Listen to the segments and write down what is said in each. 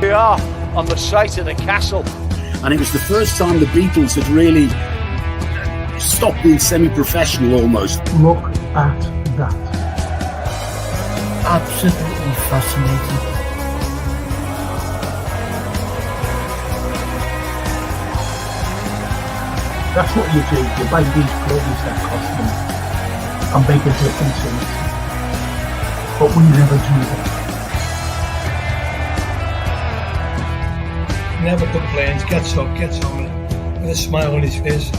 We are on the site of the castle. And it was the first time the Beatles had really stopped being semi-professional almost. Look at that. Absolutely fascinating. That's what you do. You buy these clothes that cost money and make a difference in it. But we never do that. Never complains, gets up, gets on it, with a smile on his face.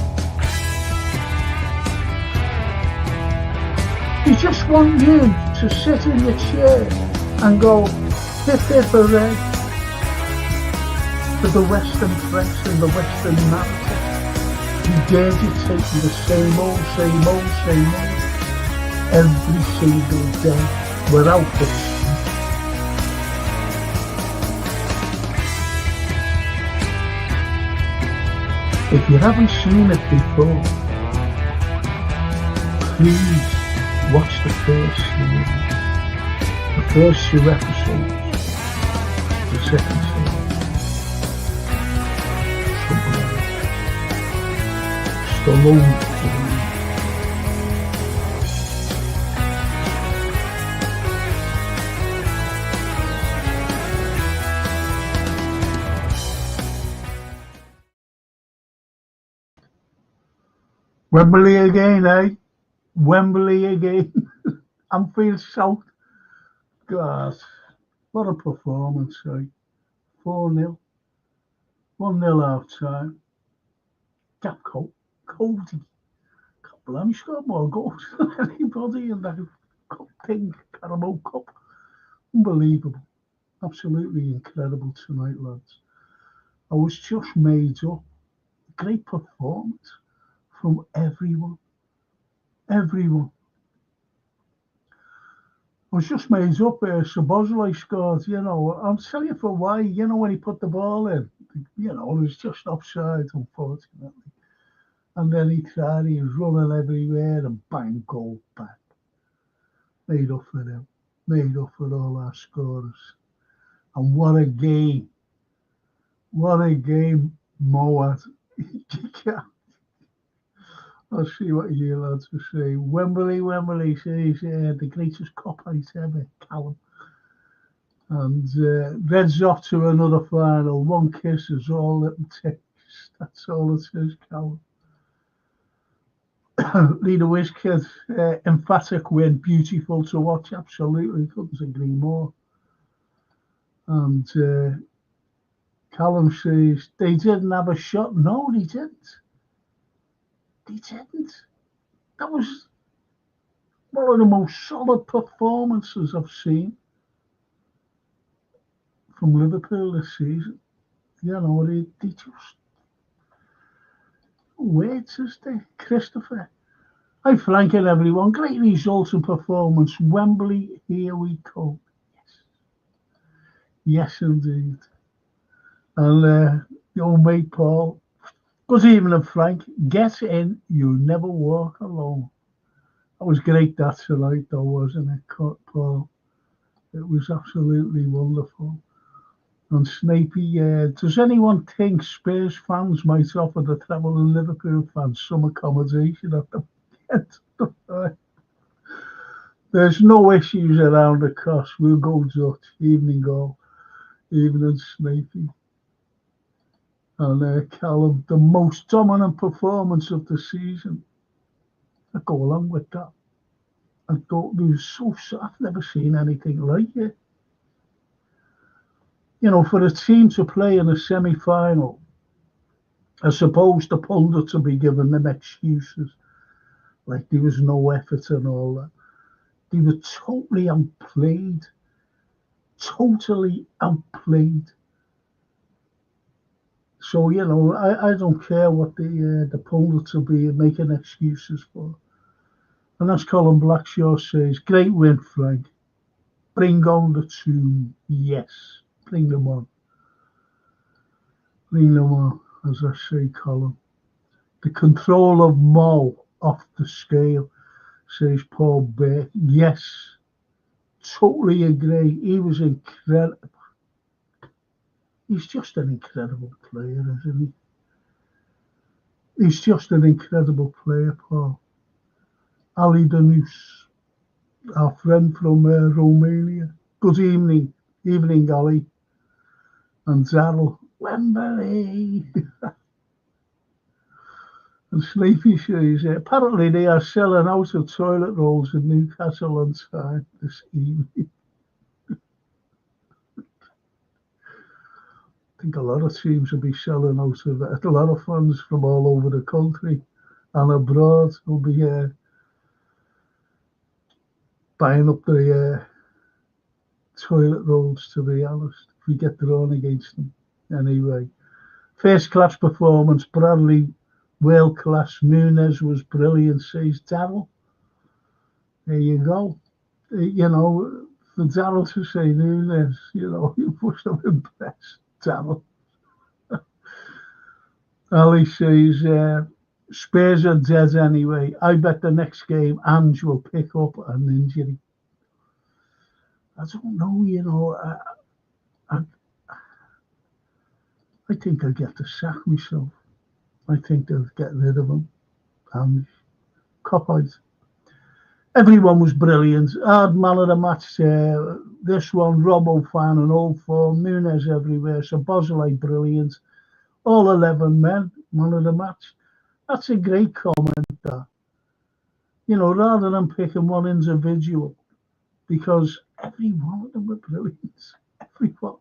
You just want you to sit in the chair and go, hip hip hooray, for the Western press and the Western narrative. You dare dictate to the same old, every single day, without this. If you haven't seen it before, please watch the first season, the first 2 episodes, the second season. Stallone. Wembley again, eh? Wembley again. Anfield South. God, what a performance, eh? 4-0. 1-0 half time. Gap Cody. Can't believe he scored more goals than anybody in that cup thing, Carabao Cup. Unbelievable. Absolutely incredible tonight, lads. I was just made up. Great performance from everyone. Everyone. I was just made up there. Szoboszlai scored, you know. I'll tell you for why. You know, when he put the ball in, you know, it was just offside, unfortunately. And then he was running everywhere and bang, goal back. Made up for them. Made up for all our scorers. And what a game. What a game, Moat. I'll see what you lads will say. Wembley says the greatest cop-out ever, Callum. And Reds off to another final. 1 kiss is all it takes. That's all it is, Callum. Leader Wizkid, emphatic win, beautiful to watch, absolutely, couldn't agree more. And Callum says, they didn't have a shot. No, they didn't. They didn't. That was one of the most solid performances I've seen from Liverpool this season. You know, they just... Words, is there? Christopher. Hi, Frank and everyone. Great results and performance. Wembley, here we go. Yes. Yes, indeed. And the old mate Paul. Good evening, Frank. Get in. You never walk alone. That was great that tonight, though, wasn't it, Paul? It was absolutely wonderful. And Snapey, does anyone think Spurs fans might offer the travelling Liverpool fans some accommodation at the end? There's no issues around the cost. We'll go Dutch. Evening goal. Evening, Snapey. And Callum, the most dominant performance of the season. I go along with that. I thought it was so. I've never seen anything like it. You know, for a team to play in a semi-final, I suppose the pundits will be giving them excuses, like there was no effort and all that. They were totally outplayed. Totally outplayed. So, you know, I don't care what the pundits will be making excuses for. And as Colin Blackshaw says, great win, Frank. Bring on the tune. Yes, bring them on. Bring them on, as I say, Colin. The control of Mo off the scale, says Paul Beck. Yes, totally agree. He was incredible. he's just an incredible player, isn't he? He's just an incredible player, Paul. Ali Danus, our friend from Romania. Good evening. Evening, Ali. And Zarel, Wembley. And Sleepy says, apparently they are selling out of toilet rolls in Newcastle on time this evening. I think a lot of teams will be selling out of it. A lot of fans from all over the country and abroad will be buying up the toilet rolls, to be honest, if we get drawn against them. Anyway, first class performance, Bradley, world class, Nunes was brilliant, says Darryl. There you go. You know, for Darryl to say Nunes, you know, you must have impressed Darryl. Ali says, Spurs are dead anyway. I bet the next game Ange will pick up an injury. I don't know, you know. I think I'll get the sack myself. I think they'll get rid of him. Ange. Cop out. Everyone was brilliant. Hard man of the match. This one, Robbo fan and all form. Nunes everywhere. So Bosley brilliant. All 11 men, man of the match. That's a great comment, that. You know, rather than picking one individual, because every one of them were brilliant. Everyone.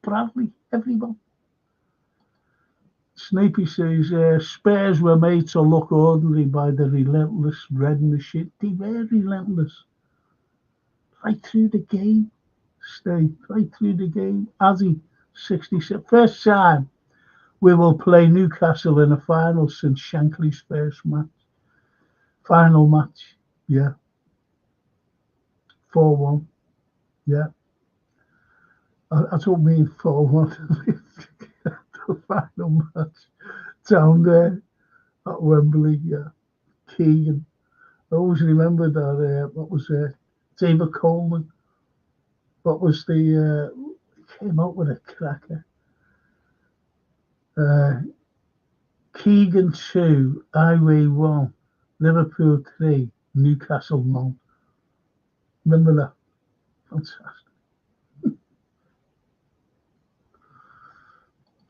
Bradley, everyone. Snapey says, Spurs were made to look ordinary by the relentless red in the shit. They were relentless. Right through the game. Stay right through the game. Addy, 66. First time we will play Newcastle in a final since Shankly's first match. Final match. Yeah. 4-1. Yeah. I don't mean 4-1. The final match down there at Wembley. Yeah. Keegan. I always remember that. What was David Coleman? What was the? He came out with a cracker. Keegan 2, Highway 1, Liverpool 3, Newcastle 1. Remember that? Fantastic.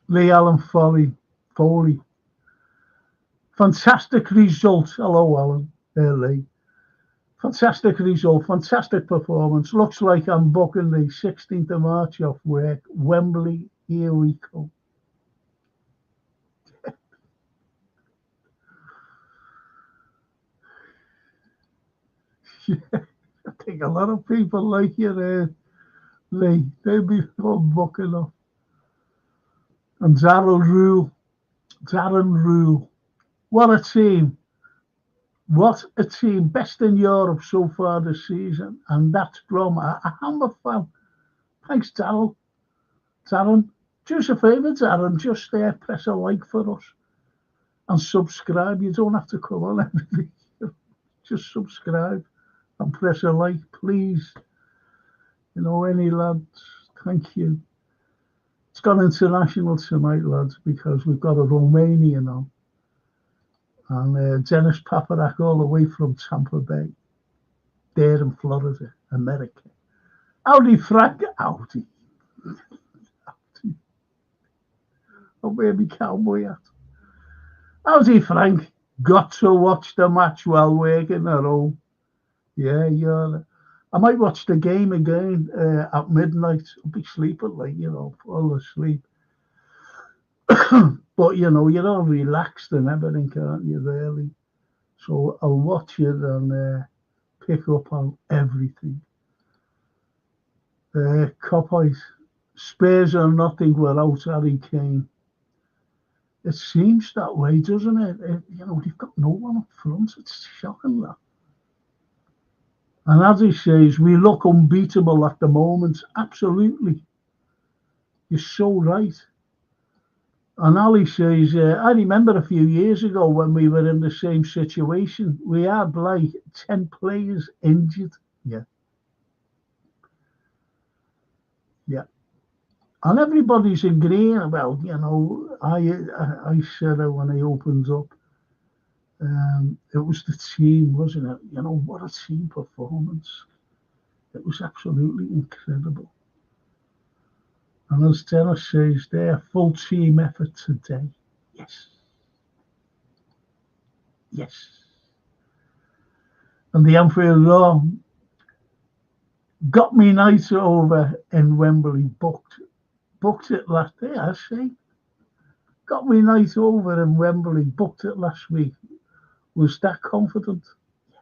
Lee Allen Foley. Fantastic result. Hello, Alan. Lee. Fantastic result. Fantastic performance. Looks like I'm booking the 16th of March off work. Wembley, here we come. Yeah, I think a lot of people like you there, Lee. They'll be all booking off. And Darren Rule. What a team. What a team. Best in Europe so far this season. And that's from a Hammer fan. Thanks, Darren. Do us a favour, Darren. Just press a like for us. And subscribe. You don't have to come on every video. Just subscribe. And press a like, please. You know, any lads, thank you. It's gone international tonight, lads, because we've got a Romanian on. And Dennis Paparak all the way from Tampa Bay. There in Florida, America. Howdy, Frank. Howdy. I'll wear my cowboy hat. Howdy, Frank. Got to watch the match while working at home. Yeah. I might watch the game again at midnight. I'll be sleeping late, fall asleep. But, you're all relaxed and everything, aren't you, really? So I'll watch it and pick up on everything. Coppies. Spurs are nothing without Harry Kane. It seems that way, doesn't it? They've got no one up front. It's shocking, that. And as he says, we look unbeatable at the moment. Absolutely. You're so right. And Ali says, I remember a few years ago when we were in the same situation. We had like 10 players injured. Yeah. And everybody's agreeing about, I said it when I opened up. It was the team, wasn't it? What a team performance. It was absolutely incredible. And as Dennis says there, full team effort today. Yes. Yes. And the Anfield Roar got me night over in Wembley, booked it last day, I see. Got me night over in Wembley, booked it last week. Was that confident? Yes.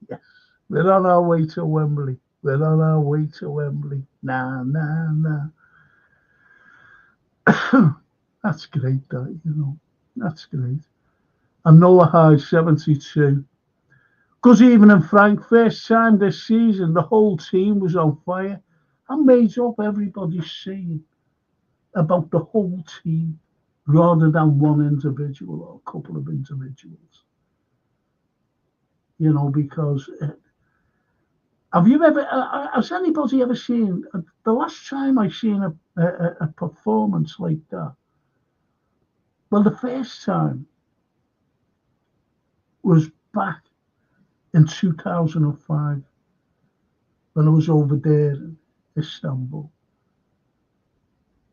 Yes. We're on our way to Wembley. We're on our way to Wembley. Nah. That's great, That's great. And Noah High 72. Because even in Frank, first time this season, the whole team was on fire. I made up everybody's saying about the whole team rather than one individual or a couple of individuals. Because has anybody ever seen, the last time I seen a performance like that? Well, the first time was back in 2005 when I was over there in Istanbul.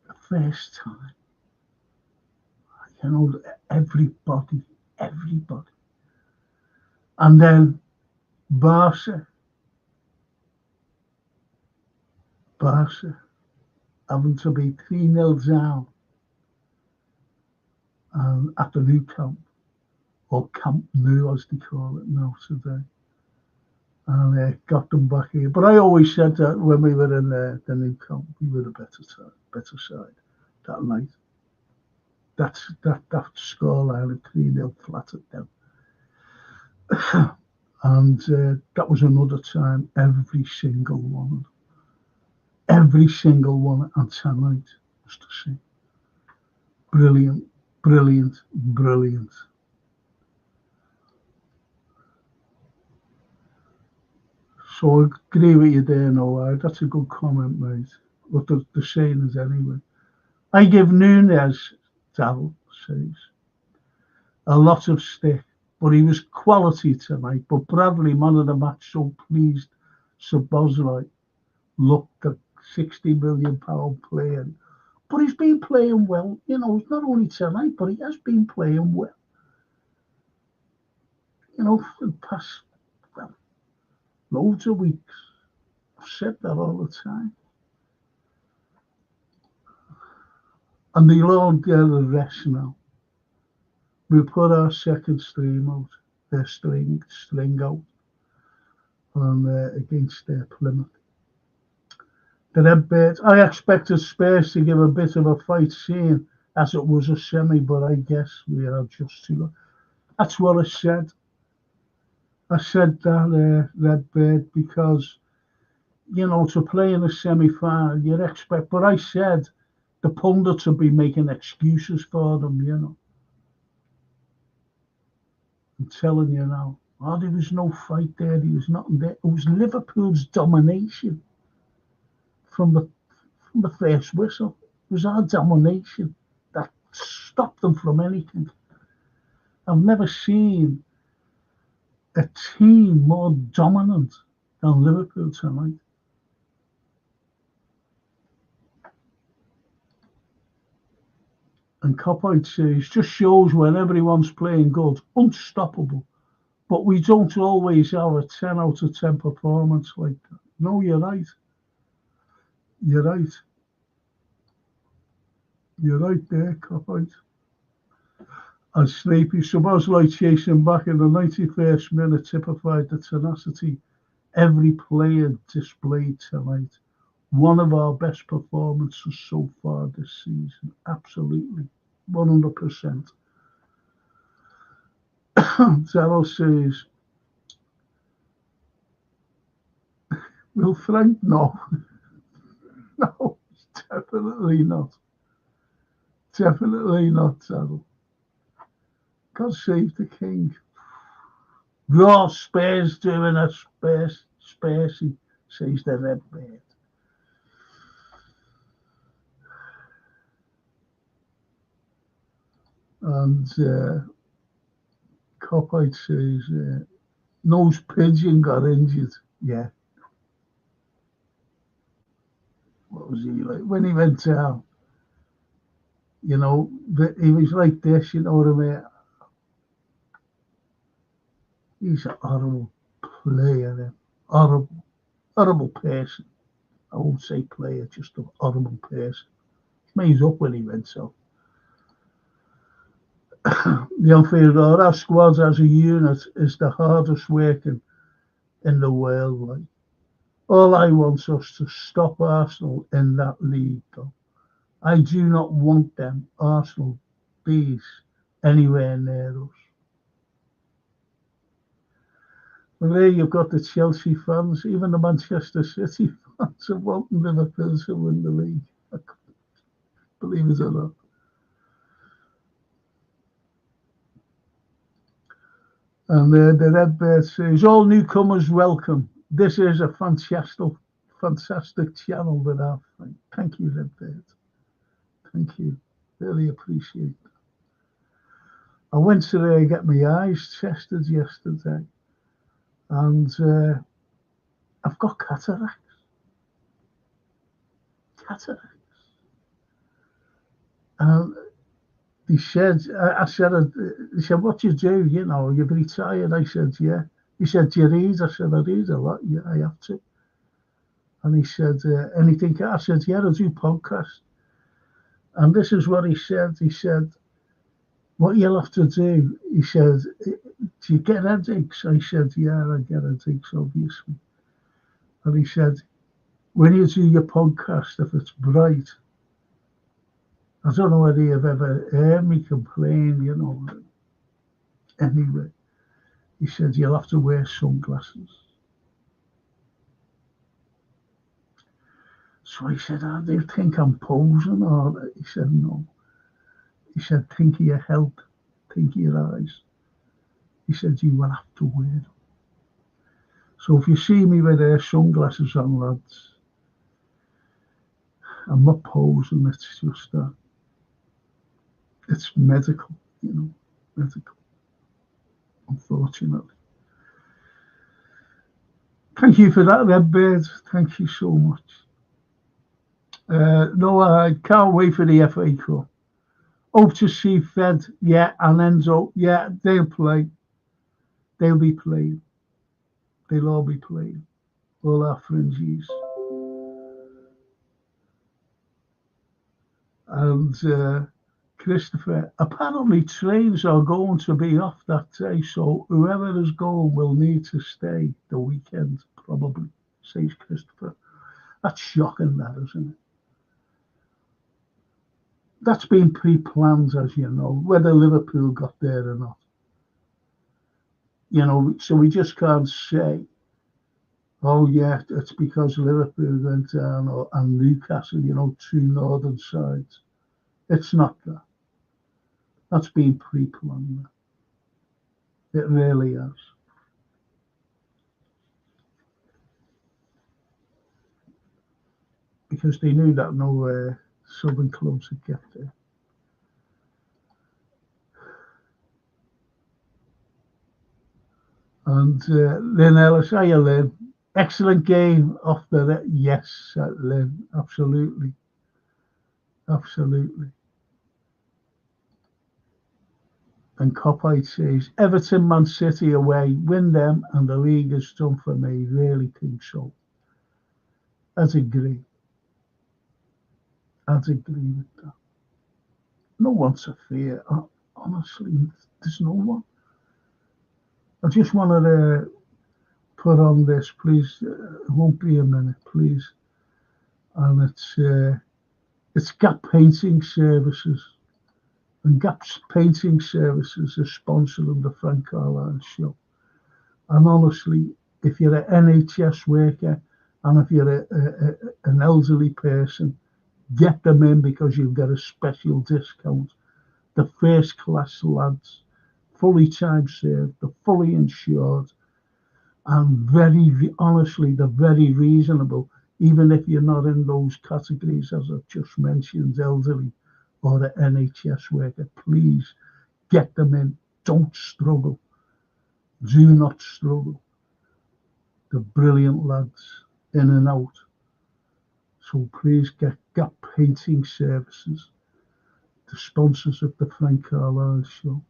The first time, everybody. And then Barca having to be 3-0 down at the new camp, or Camp Nou as they call it now today, and got them back here. But I always said that when we were in the new camp, we were the better side that night. That scoreline of 3-0 flattered them. And that was another time, every single one, and tonight was the same. Brilliant. So I agree with you there, Noah. That's a good comment, mate. What the saying is anyway. I give Núñez, Dal says, a lot of stick, but he was quality tonight. But Bradley, man of the match, so pleased. Szoboszlai looked at £60 million player. But he's been playing well. Not only tonight, but he has been playing well. For the past, loads of weeks. I've said that all the time. And they'll all get a rest now. We put our second string out, out against Plymouth. The Redbirds, I expected Spurs to give a bit of a fight, seeing as it was a semi, but I guess we are just too low. That's what I said. I said that, Redbird, because, to play in a semi-final, you'd expect, but I said the pundits would be making excuses for them, I'm telling you now. There was no fight there. There was nothing there. It was Liverpool's domination from the first whistle. It was our domination that stopped them from anything. I've never seen a team more dominant than Liverpool tonight. And Coppite says, just shows when everyone's playing good, unstoppable. But we don't always have a 10 out of 10 performance like that. No, you're right. You're right. You're right there, Coppite. And Sleepy, Szoboszlai chasing back in the 91st minute typified the tenacity every player displayed tonight. One of our best performances so far this season. Absolutely. 100%. Zero says, will Frank? No. No, definitely not. Definitely not, Zero. God save the king. Raw Spurs doing a Spursy, says the Redbird. And Copite says, Nose Pigeon got injured. Yeah. What was he like? When he went down, you know, he was like this, you know what I mean? He's a horrible player, horrible, horrible person. I won't say player, just a horrible person. He made up when he went so. The unfair our squad as a unit is the hardest working in the world. Like, all I want is us to stop Arsenal in that league, though. I do not want them Arsenal bees anywhere near us. Well, there you've got the Chelsea fans, even the Manchester City fans are wanting Liverpool to win the league. Believe it or not. And the Redbird says, all newcomers welcome. This is a fantastic channel that I've. Thank you, Redbird. Thank you. Really appreciate it. I went to get my eyes tested yesterday, and I've got cataracts. And he said, I said, what do you do? You know, you're retired. I said, yeah. He said, do you read? I said, I read a lot. Yeah, I have to. And he said, anything? I said, yeah, I do podcasts. And this is what he said. He said, what you'll have to do, he said, do you get headaches? I said, yeah, I get headaches, obviously. And he said, when you do your podcast, if it's bright, I don't know whether you've ever heard me complain, you know. Anyway, he said, you'll have to wear sunglasses. So I said, oh, do you think I'm posing? Or he said, no. He said, think of your health, think of your eyes. He said, you will have to wear them. So if you see me with sunglasses on, lads, I'm not posing, it's just that. It's medical, you know, medical, unfortunately. Thank you for that, Redbird. Thank you so much. No, I can't wait for the FA Cup. Hope to see Fed, yeah, and Enzo, yeah, they'll play. They'll be playing. They'll all be playing. All our fringies. And Christopher, apparently trains are going to be off that day, so whoever is going will need to stay the weekend, probably, says Christopher. That's shocking, that, isn't it? That's been pre-planned, as you know, whether Liverpool got there or not. You know, so we just can't say, oh yeah, it's because Liverpool went down and Newcastle, you know, two northern sides. It's not that. That's been pre-planned. It really has. Because they knew that no southern clubs would get there. And Lynn Ellis, hiya Lynn. Excellent game off the yes, Lynn, absolutely. Absolutely. And Copite says, Everton, Man City away, win them, and the league is done for me. Really think so. I'd agree. I'd agree with that. No one's a fear. Honestly, there's no one. I just wanted to put on this, please. It won't be a minute, please. And it's Gap Painting Services. And Gap Painting Services is sponsoring the Frank Carlyle show. And honestly, if you're an NHS worker and if you're an elderly person, get them in because you'll get a special discount. The first class lads, fully time served, they're fully insured, and very, honestly, they're very reasonable, even if you're not in those categories, as I've just mentioned, elderly or the NHS worker. Please Get them in. Don't struggle. Do not struggle. The brilliant lads in and out. So please get Gap Painting Services, the sponsors of the Frank Carlyle Show,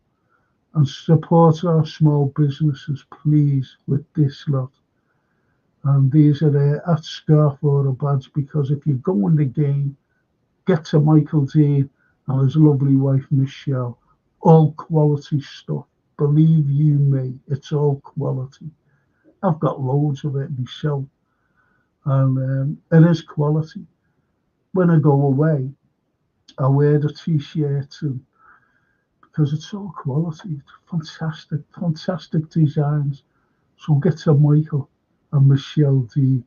and support our small businesses, please, with this lot. And these are there at scarf or a badge, because if you go in the game, get to Michael Dean and his lovely wife Michelle. All quality stuff. Believe you me, it's all quality. I've got loads of it myself, and it is quality. When I go away, I wear the t-shirt because it's all quality. It's fantastic designs. So get to Michael and Michelle D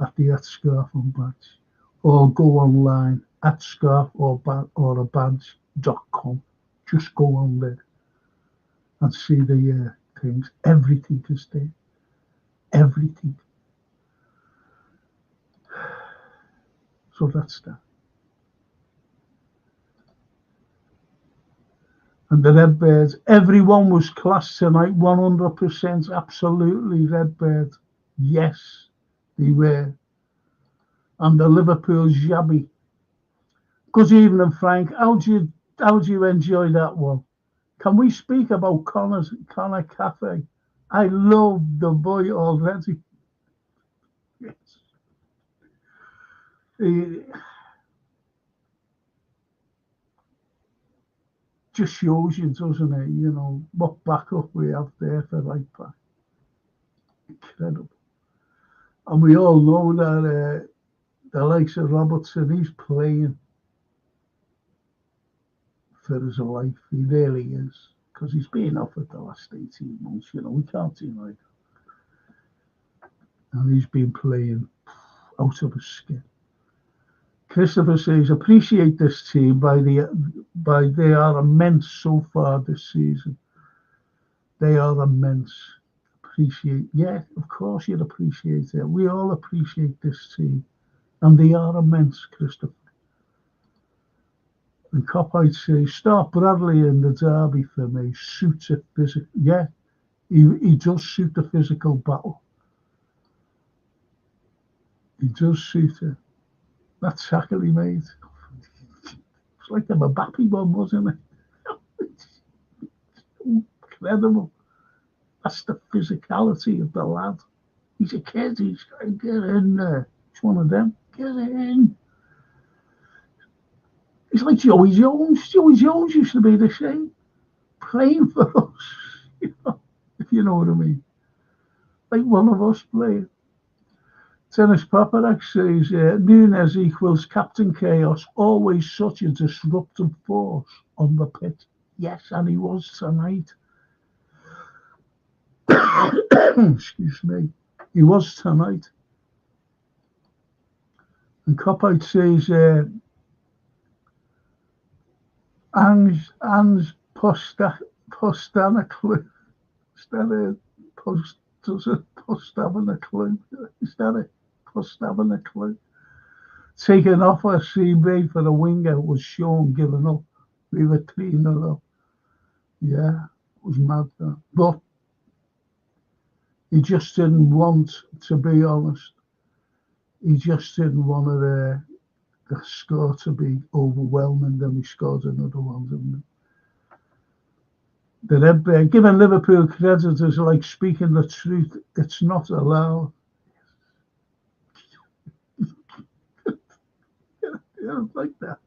at the Scarf and Badge, or go online at scarforabadge.com. Just go on there and see the things. Everything is there. Everything. So that's that. And the Redbirds, everyone was class tonight, 100%, absolutely. Redbird, yes, they were. And the Liverpool Jabby. Good evening, Frank. How do you enjoy that one? Can we speak about Connor Cafe? I love the boy already. Yes. Just shows you, doesn't it? You know, what backup we have there for right back. Incredible. And we all know that the likes of Robertson, he's playing for his life. He really is. Because he's been offered the last 18 months, you know, we can't deny that. And he's been playing out of his skin. Christopher says, appreciate this team they are immense so far this season. They are immense. Yeah, of course you'd appreciate it. We all appreciate this team. And they are immense, Christopher. And Copite says, start Bradley in the derby for me. Suits it physical. Yeah, he does suit the physical battle. He does suit it. That tackle he made. It's like a Mbappe one, wasn't it? Incredible. That's the physicality of the lad. He's a kid. He's got to get in there. He's one of them. Get in. He's like Joey Jones. Joey Jones used to be the same. Playing for us. You know, if you know what I mean. Like one of us playing. Tennis Paparak says, Nunes equals Captain Chaos, always such a disruptive force on the pitch. Yes, and he was tonight. Excuse me. He was tonight. And Copite says, Ange Postana clue. Is that having a clue? Is that it? Having a clue. Taking off our CB for the winger was Sean giving up. We were 3-0 up. Yeah, it was mad that. But he just didn't want, to be honest, he just didn't want the score to be overwhelming. Then we scored another one, didn't we? The Redbird, giving Liverpool credit is like speaking the truth. It's not allowed. Yeah, it's like that.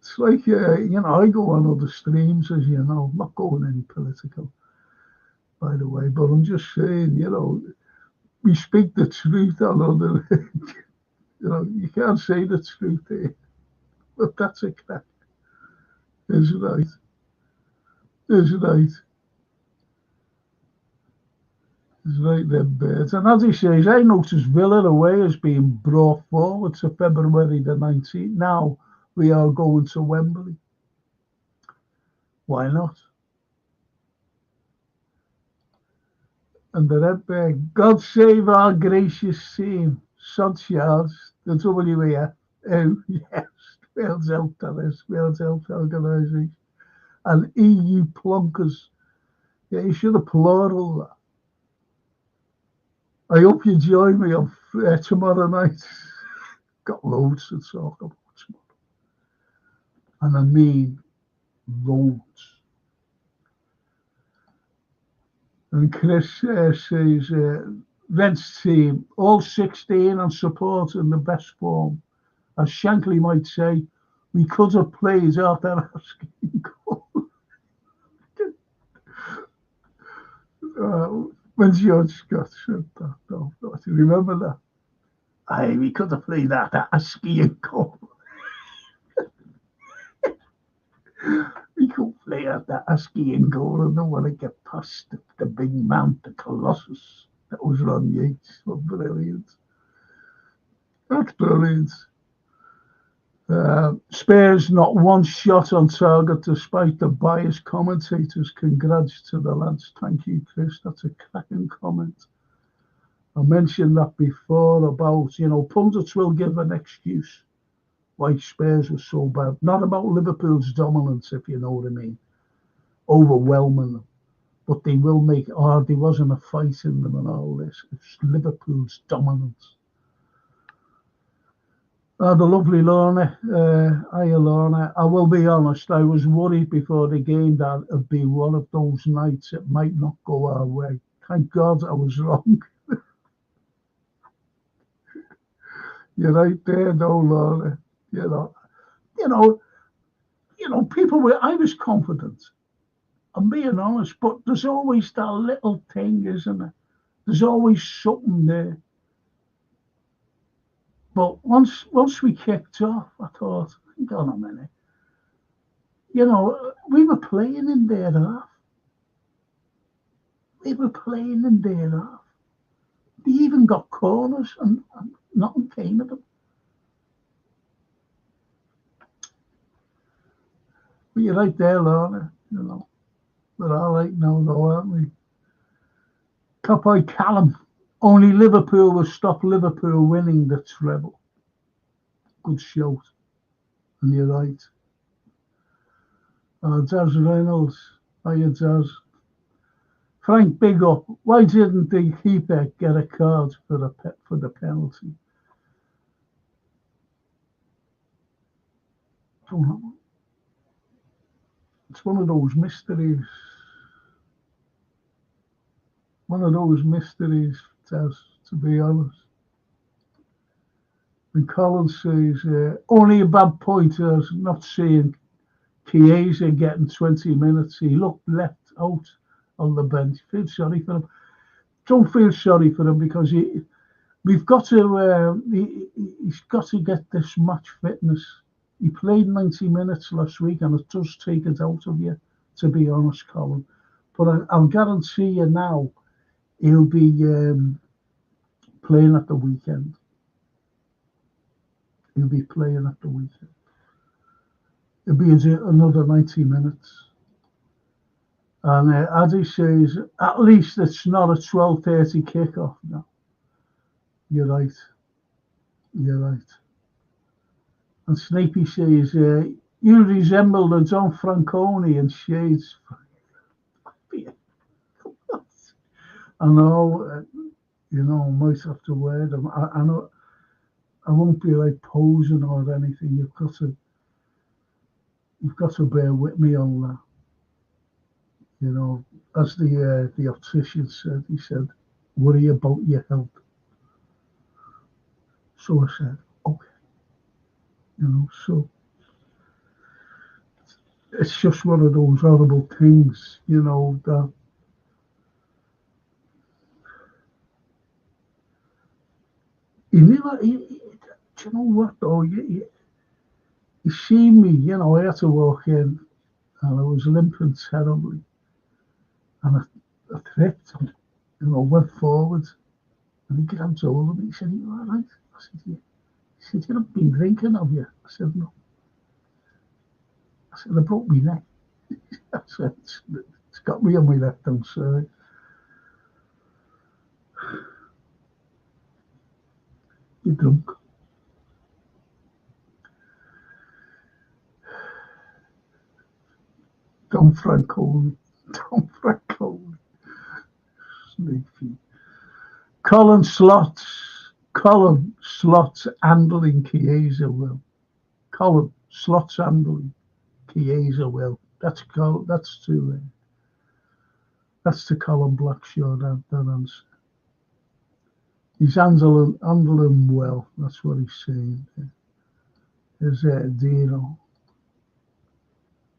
It's like, you know, I go on other streams, as you know. I'm not going any political, by the way, but I'm just saying, you know, we speak the truth on other, you know, you can't say the truth here, but that's a crack. Is right. Is right. Is right, them birds. And as he says, I noticed Villa away has been brought forward to February the 19th. Now we are going to Wembley. Why not? And the Redbird, God save our gracious team. Sodcharge, the WEF. Oh, yes. Wales Health, that is. Wales Health Organisation. and EU plunkers. Yeah, you should applaud all that. I hope you join me on tomorrow night. Got loads to talk about tomorrow. And I mean loads. And Chris says, Reds team, all 16 and supporting the best form. As Shankly might say, we could have played after asking goal. When George Scott said that, though, do you remember that? Aye, we could have played after asking goal. We could play after asking goal and don't want to get past the big mount, the Colossus. That was Ron Yates. What brilliant. That's brilliant. Spurs not one shot on target despite the biased commentators. Congrats to the lads. Thank you, Chris. That's a cracking comment. I mentioned that before about, pundits will give an excuse why Spurs were so bad. Not about Liverpool's dominance, if you know what I mean. Overwhelming them. But they will make, there wasn't a fight in them and all this. It's Liverpool's dominance. The lovely Lorna. Hiya, Lorna. I will be honest, I was worried before the game that it'd be one of those nights it might not go our way. Thank God I was wrong. You're right there, though, Lorna. People were, I was confident. I'm being honest, but there's always that little thing, isn't it? There's always something there. But once we kicked off, I thought, hang on a minute. We were playing in their half. They even got corners and nothing came of them. But you're right there, Lorna. We're all right now, though, aren't we? Cowboy Callum. Only Liverpool will stop Liverpool winning the treble. Good shout. And you're right. Jazz Reynolds. Hiya, Jazz. Frank, big up. Why didn't the keeper get a card for the penalty? Don't know. It's one of those mysteries. Jazz, to be honest. And Collins says, only a bad point is not seeing Chiesa getting 20 minutes. He looked left out on the bench. Feel sorry for him. Don't feel sorry for him because we've got to. He's got to get this match fitness. He played 90 minutes last week, and it does take it out of you, to be honest, Colin. But I'll guarantee you now, he'll be playing at the weekend. It'll be another 90 minutes. And Addy says, at least it's not a 12:30 kickoff now. You're right. And Snapey says, you resemble the John Franconi in shades. I know, might have to wear them. I know I won't be like posing or anything. You've got to bear with me on that. As the optician said, he said, worry about your health. So I said, okay. So it's just one of those horrible things, that do you know what though? You see me, I had to walk in and I was limping terribly. And I tripped and, went forward. And he grabbed hold of me. He said, are you all right? I said, yeah. He said, you haven't been drinking, have you? I said, no. I said, I broke my neck. I said, it's got me on my left hand side. You're drunk. Tom Franconi. Tom Franconi. Sneaky. Colin Slots handling Chiesa will. Colin Slots handling Chiesa will. That's to Colin Blackshaw, that answer. He's handling well. That's what he's saying. There's Dino.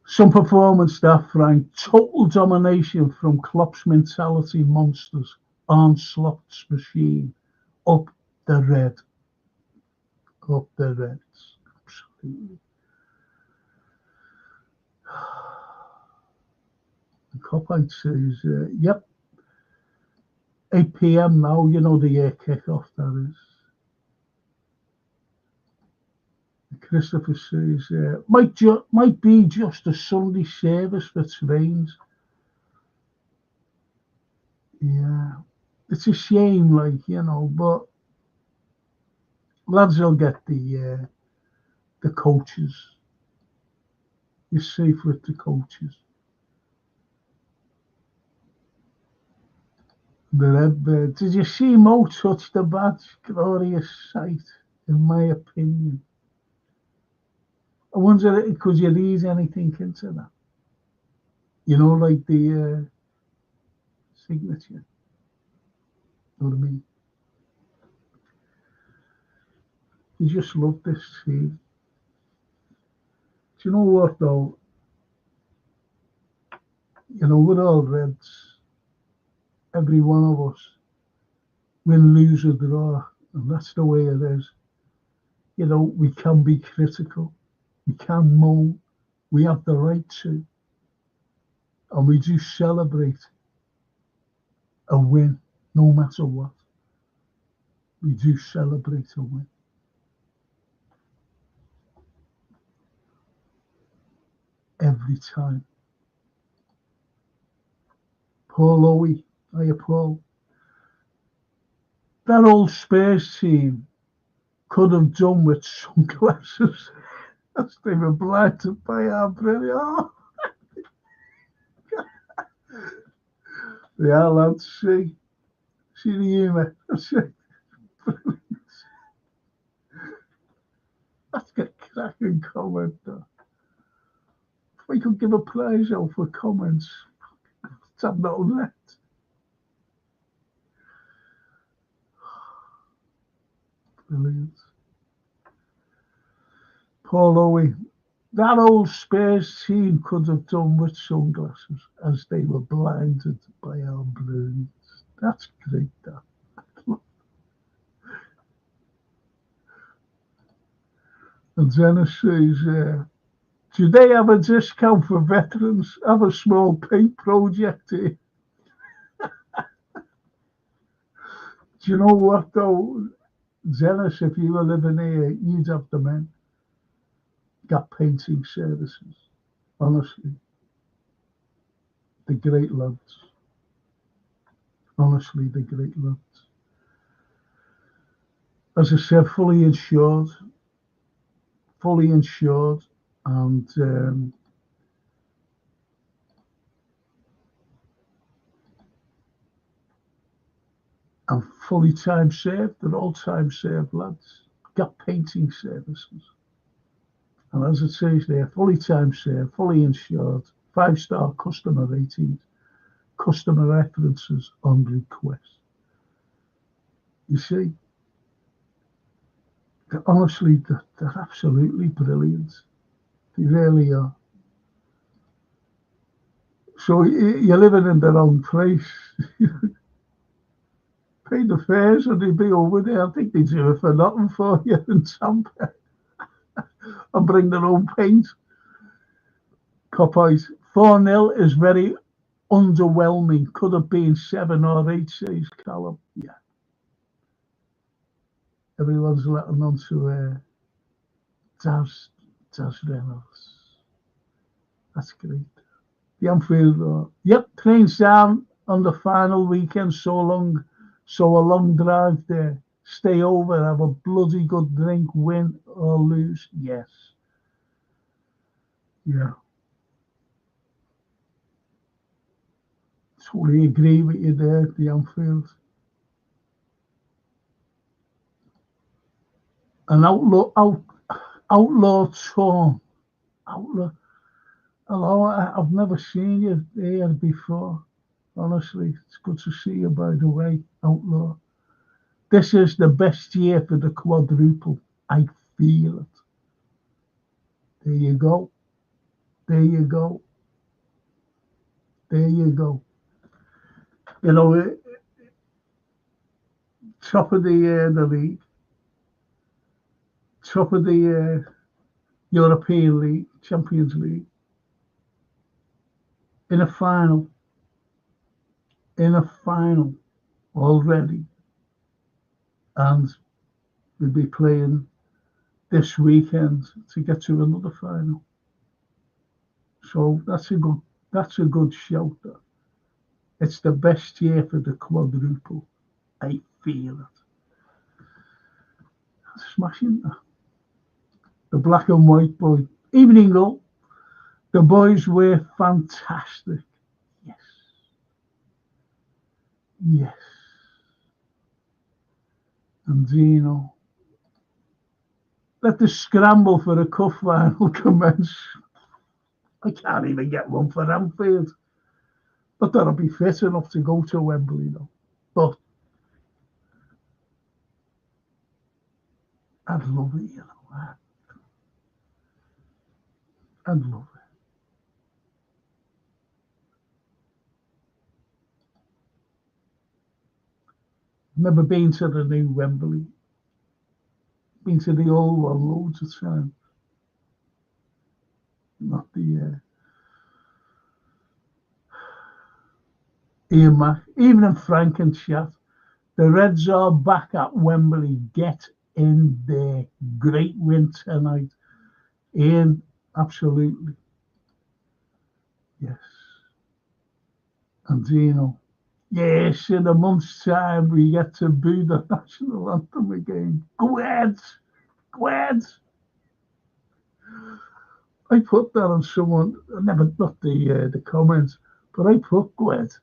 Some performance stuff, Frank. Total domination from Klopp's mentality monsters. Arne Slot's machine. Up the Reds. Absolutely. The Copite says, yep. 8 p.m. now, you know the kick-off, that is. Christopher says, might be just a Sunday service for trains. Yeah, it's a shame, but lads will get the coaches. You're safe with the coaches. The Redbird. Did you see Mo touch the badge? Glorious sight, in my opinion. I wonder, could you read anything into that? Like the signature. Know what I mean? You just love this team. Do you know what, though? We're all Reds. Every one of us. Win, lose, or draw. And that's the way it is. We can be critical. We can moan. We have the right to. And we do celebrate a win, no matter what. We do celebrate a win. Every time. Paul Owie. Hiya, Paul. That old Spurs team could have done with sunglasses as they were blinded by our brilliant. Oh. Yeah, lads, see the humour. That's it. That's a cracking comment, though. If we could give a prize out for comments, let's have that on that. Brilliant. Paul Owie. That old Spurs team could have done with sunglasses as they were blinded by our brilliance. That's great, that. And Dennis says, do they have a discount for veterans? Have a small paint project here. Do you know what, though? Dennis, if you were living here, you'd have the men. Got painting services. Honestly. The great lads. Honestly, the great lads. As I said, fully insured, and fully time served. They're all time served lads. Got painting services. And as it says there, fully time served, fully insured, 5-star customer ratings, customer references on request. You see, honestly, they're absolutely brilliant. They really are. So you're living in the wrong place. Pay the fares and they'd be over there. I think they do it for nothing for you in Tampa. And bring their own paint. Copite. 4-0 is very underwhelming. Could have been 7 or 8, says Callum. Yeah. Everyone's letting on to Daz Reynolds. That's great. The Anfield. Yep, trains down on the final weekend. So a long drive there. Stay over, have a bloody good drink, win or lose. Yes. Yeah. totally agree with you there, the Anfield. An outlaw tour. Outlaw. Hello, I've never seen you here before. Honestly, it's good to see you, by the way, Outlaw. This is the best year for the quadruple. I feel it. There you go. There you go. There you go. You know, top of the league, top of the European League, Champions League, in a final already, and we'll be playing this weekend to get to another final. So that's a good shout. It's the best year for the quadruple. I feel it. Smashing that. The black and white boy. Evening goal. The boys were fantastic. Yes. Yes. And Dino. Let the scramble for a cup final commence. I can't even get one for Anfield. But that'll be fit enough to go to Wembley, though. But I'd love it, you know. I'd love it. Never been to the new Wembley. Been to the old one loads of times. Not the Ian Mack, even in Frank and chat. The Reds are back at Wembley. Get in there. Great win tonight. Ian, absolutely. Yes. And Dino. Yes, in a month's time we get to boo the national anthem again. Go Reds! Go Reds! I put that on someone, never not the comments, but I put Go Reds.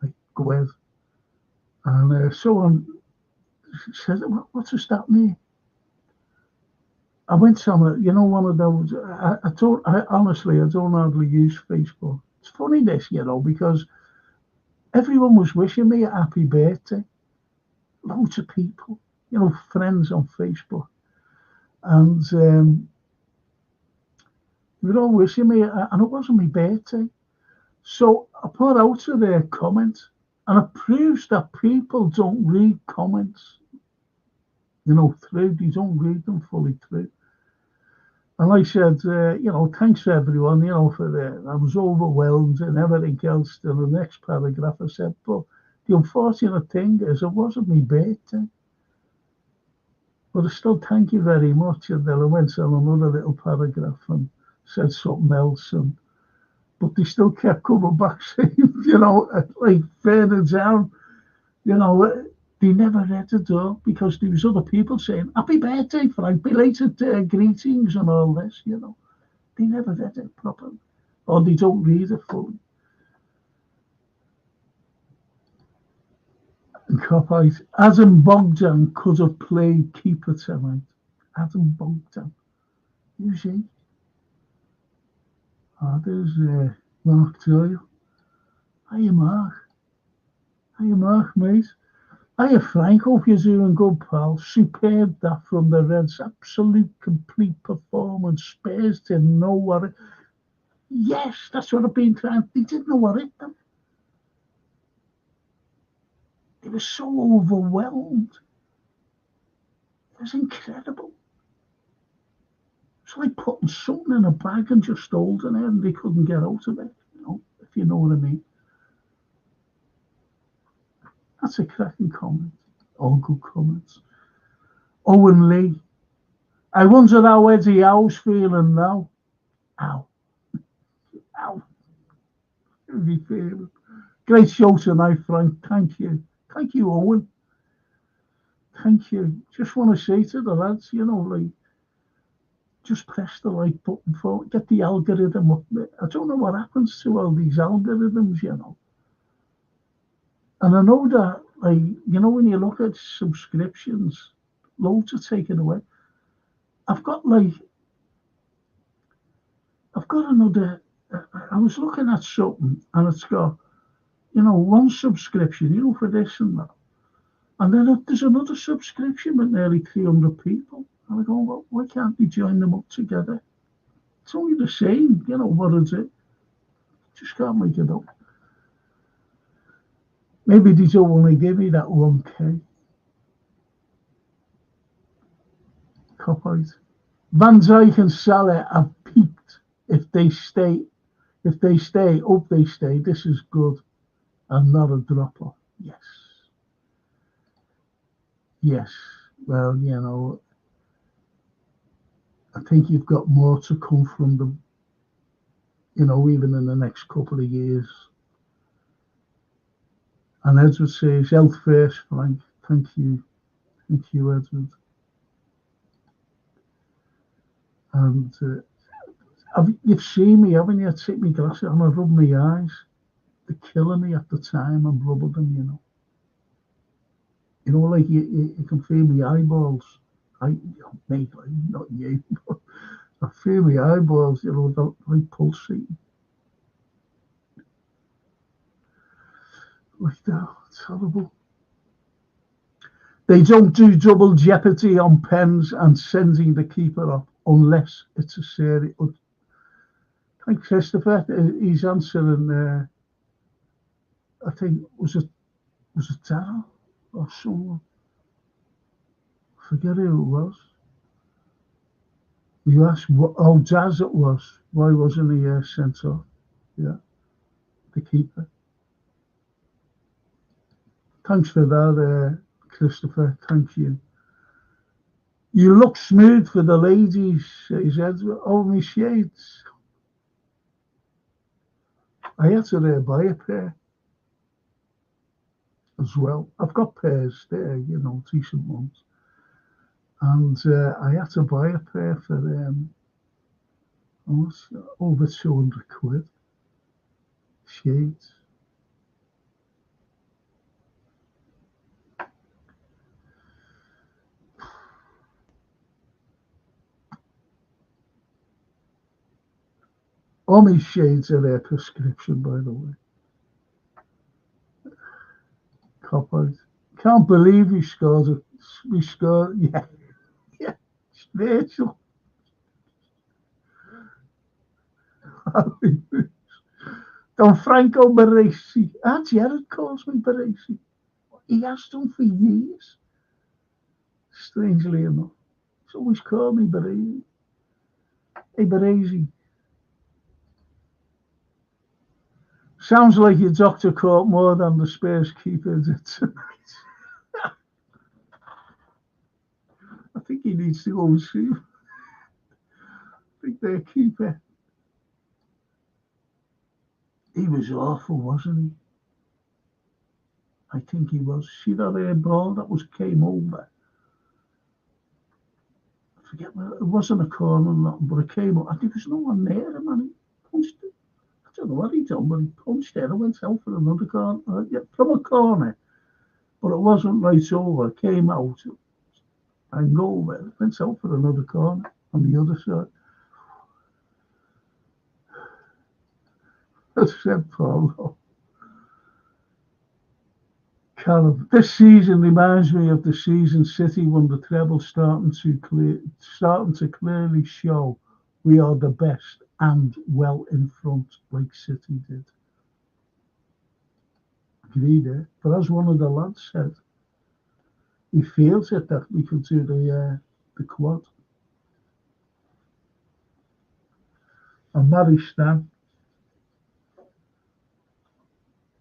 Like Go Reds. And someone said, what does that mean? I went somewhere, you know, one of those. Honestly, I don't hardly use Facebook. It's funny this, you know, because everyone was wishing me a happy birthday. Loads of people, you know, friends on Facebook. And they were all wishing me, and it wasn't my birthday. So I put out to their comments, and it proves that people don't read comments, you know, through. They don't read them fully through. And I said, you know, thanks everyone, you know, for I was overwhelmed and everything else. In the next paragraph, I said, but the unfortunate thing is, it wasn't my birthday. But I still thank you very much. And then I went on another little paragraph and said something else. But they still kept coming back saying, you know, like further down, you know, they never read it all because there was other people saying, happy birthday, Frank, belated greetings and all this, you know. They never read it properly. Or they don't read it fully. And Copite, Adam Bogdan could have played keeper tonight. Adam Bogdan. Who's he? There's Mark Doyle. Hiya, Mark. Hiya, Mark, mate. Hiya, Frank. Hope you're doing good, pal. Superb that from the Reds. Absolute complete performance. Spurs didn't know what it... Yes, that's what I've been trying. They didn't know what hit them. They were so overwhelmed. It was incredible. It's like putting something in a bag and just holding it and they couldn't get out of it, you know, if you know what I mean. That's a cracking comment. All good comments. Owen Lee. I wonder how Eddie Howe's feeling now. Ow. Ow. How's he feeling? Great show tonight, Frank. Thank you. Thank you, Owen. Thank you. Just want to say to the lads, you know, like, just press the like button for it. Get the algorithm up there. I don't know what happens to all these algorithms, you know. And I know that, like, you know, when you look at subscriptions, loads are taken away. I've got another. I was looking at something, and it's got, you know, one subscription, you know, for this and that, and then there's another subscription with nearly 300 people. And I go, well, why can't they join them up together? It's only the same, you know. What is it? Just can't make it up. Maybe they don't want to give me that 1K. Cop out. Van Dijk and Salah have peaked. If they stay, hope they stay. This is good and not a drop off. Yes. Yes. Well, you know, I think you've got more to come from them, you know, even in the next couple of years. And Edward says, health first, Frank. Thank you. Thank you, Edward. And you've seen me, haven't you? I take my glasses and I rub my eyes. They're killing me at the time. I'm rubbing them, you know. You know, like you can feel my eyeballs. Mate, not you, but I feel my eyeballs, you know, they're like pulsating. Like that. It's horrible. They don't do double jeopardy on pens and sending the keeper off unless it's a serious. Thank Christopher. He's answering. I think was it Darryl or someone? I forget who it was. You asked what? Jazz it was. Why wasn't he sent off? Yeah, the keeper. Thanks for that, Christopher. Thank you. You look smooth for the ladies, says Edward. Oh, my shades. I had to buy a pair as well. I've got pairs there, you know, decent ones. And I had to buy a pair for over 200 quid. Shades. All my shades are their prescription, by the way. Cop out. Can't believe we scored. We scored. Yeah. Rachel. Don Franco Baresi. Jared calls me Baresi. He has done for years. Strangely enough. He's always called me Baresi. Hey, Baresi. Sounds like your doctor caught more than the Spurs keeper did tonight. I think he needs to go and see him. I think their keeper. He was awful, wasn't he? I think he was. See that ball that came over? I forget, it wasn't a corner or nothing, but it came up. I think there was no one there, man. He punched it. I don't know what he done, but he punched it. I went out for another corner, from a corner, but it wasn't right over. It came out and go over. Went out for another corner on the other side. I said, Paulo. Callum, this season reminds me of the season City won the treble, starting to clearly show we are the best and well in front, like City did. Agreed, eh? But as one of the lads said, he feels it that we could do the quad. And Mary Stan,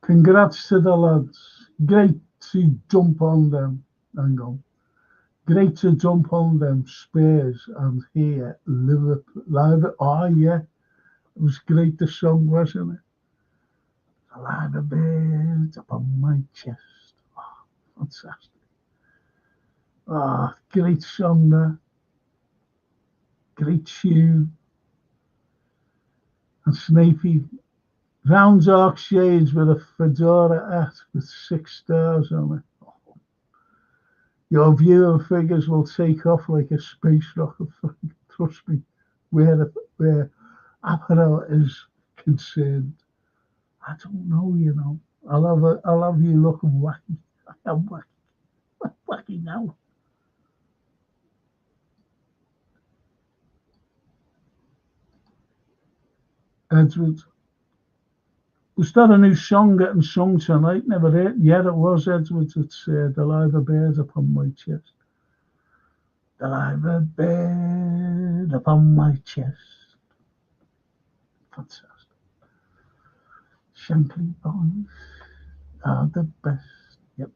congrats to the lads. Great to jump on them. Hang on. Great to jump on them Spurs and hear Liverpool live. Oh yeah, it was great. The song, wasn't it? A line of birds upon my chest. Oh, fantastic. Oh, great song there. Great tune. And Snapey, Round dark shades with a fedora hat with 6 stars on it. Your view and figures will take off like a space rocket. Trust me, where apparel is concerned. I don't know, you know. I'll have you looking wacky. I am wacky. I'm wacky now. Edward. Was that a new song getting sung tonight? Never heard. Yeah, it was, Edward. It's The Live Bird Upon My Chest. The Live Bird Upon My Chest. Fantastic. Shankly boys are the best. Yep.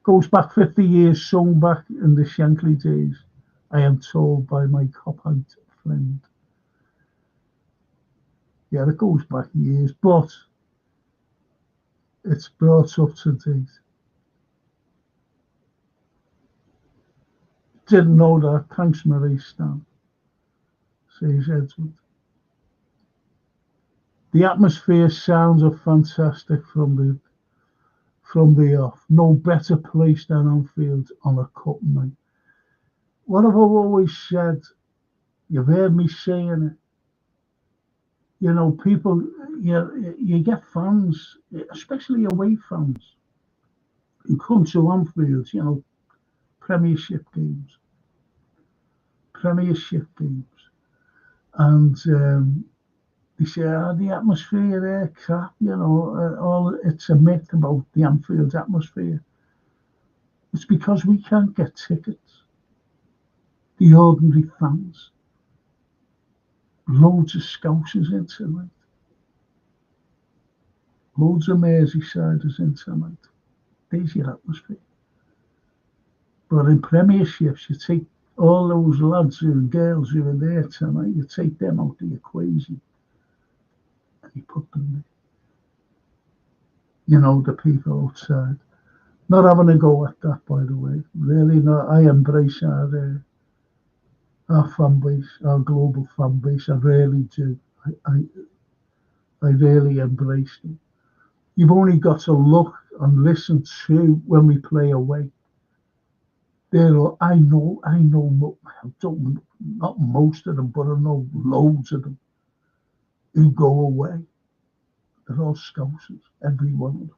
Goes back 50 years, sung back in the Shankly days. I am told by my cop-out friend. Yeah, it goes back years, but it's brought up to date. Didn't know that. Thanks, Marie Stan. Says Edward. The atmosphere sounds are fantastic from the off. No better place than Anfield on a cup night. What have I always said? You've heard me saying it. You know, people, you get fans, especially away fans, who come to Anfield, you know, Premiership games. And they say, the atmosphere there, crap, you know, it's a myth about the Anfield atmosphere. It's because we can't get tickets. The ordinary fans. Loads of Scousers in tonight. Loads of Merseysiders in tonight. There's your atmosphere. But in Premierships, you take all those lads and girls who are there tonight, you take them out of the equation and you put them there. You know, the people outside. Not having a go at that, by the way. Really not. I embrace our fan base, our global fan base. I really do. I really embrace them. You've only got to look and listen to when we play away. I know, not most of them, but I know loads of them who go away. They're all Scousers, every one of them.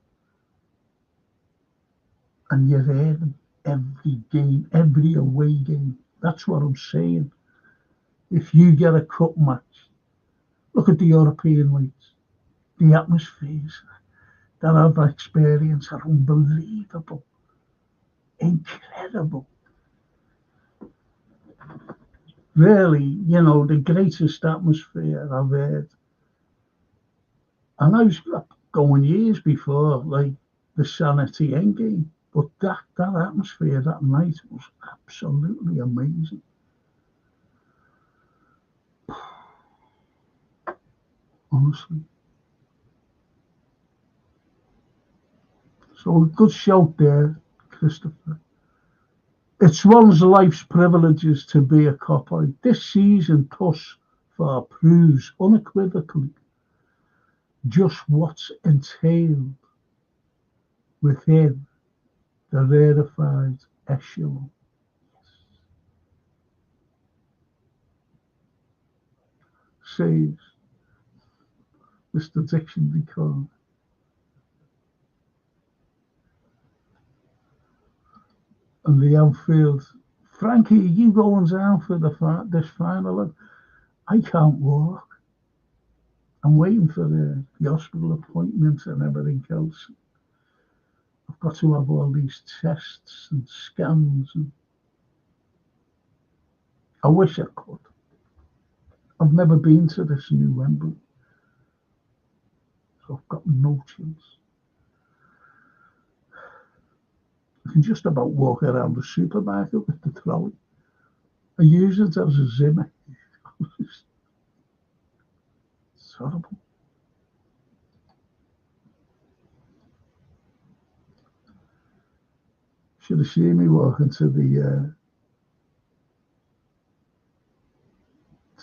And you hear them every game, every away game. That's what I'm saying. If you get a cup match, look at the European leagues. The atmospheres that I've experienced are unbelievable. Incredible. Really, you know, the greatest atmosphere I've heard. And I was going years before, like the Sanity end game. But that atmosphere that night was absolutely amazing. Honestly. So a good shout there, Christopher. It's one's life's privileges to be a cop-out. This season thus far proves unequivocally just what's entailed within the rarefied echelon. Says Mr. Dictionary Code. And the Anfield, Frankie, are you going down for this final? I can't walk. I'm waiting for the hospital appointment and everything else. I've got to have all these tests and scans. And I wish I could. I've never been to this new Wembley. So I've got no chance. I can just about walk around the supermarket with the trolley. I use it as a Zimmer. It's horrible. Should have seen me walking to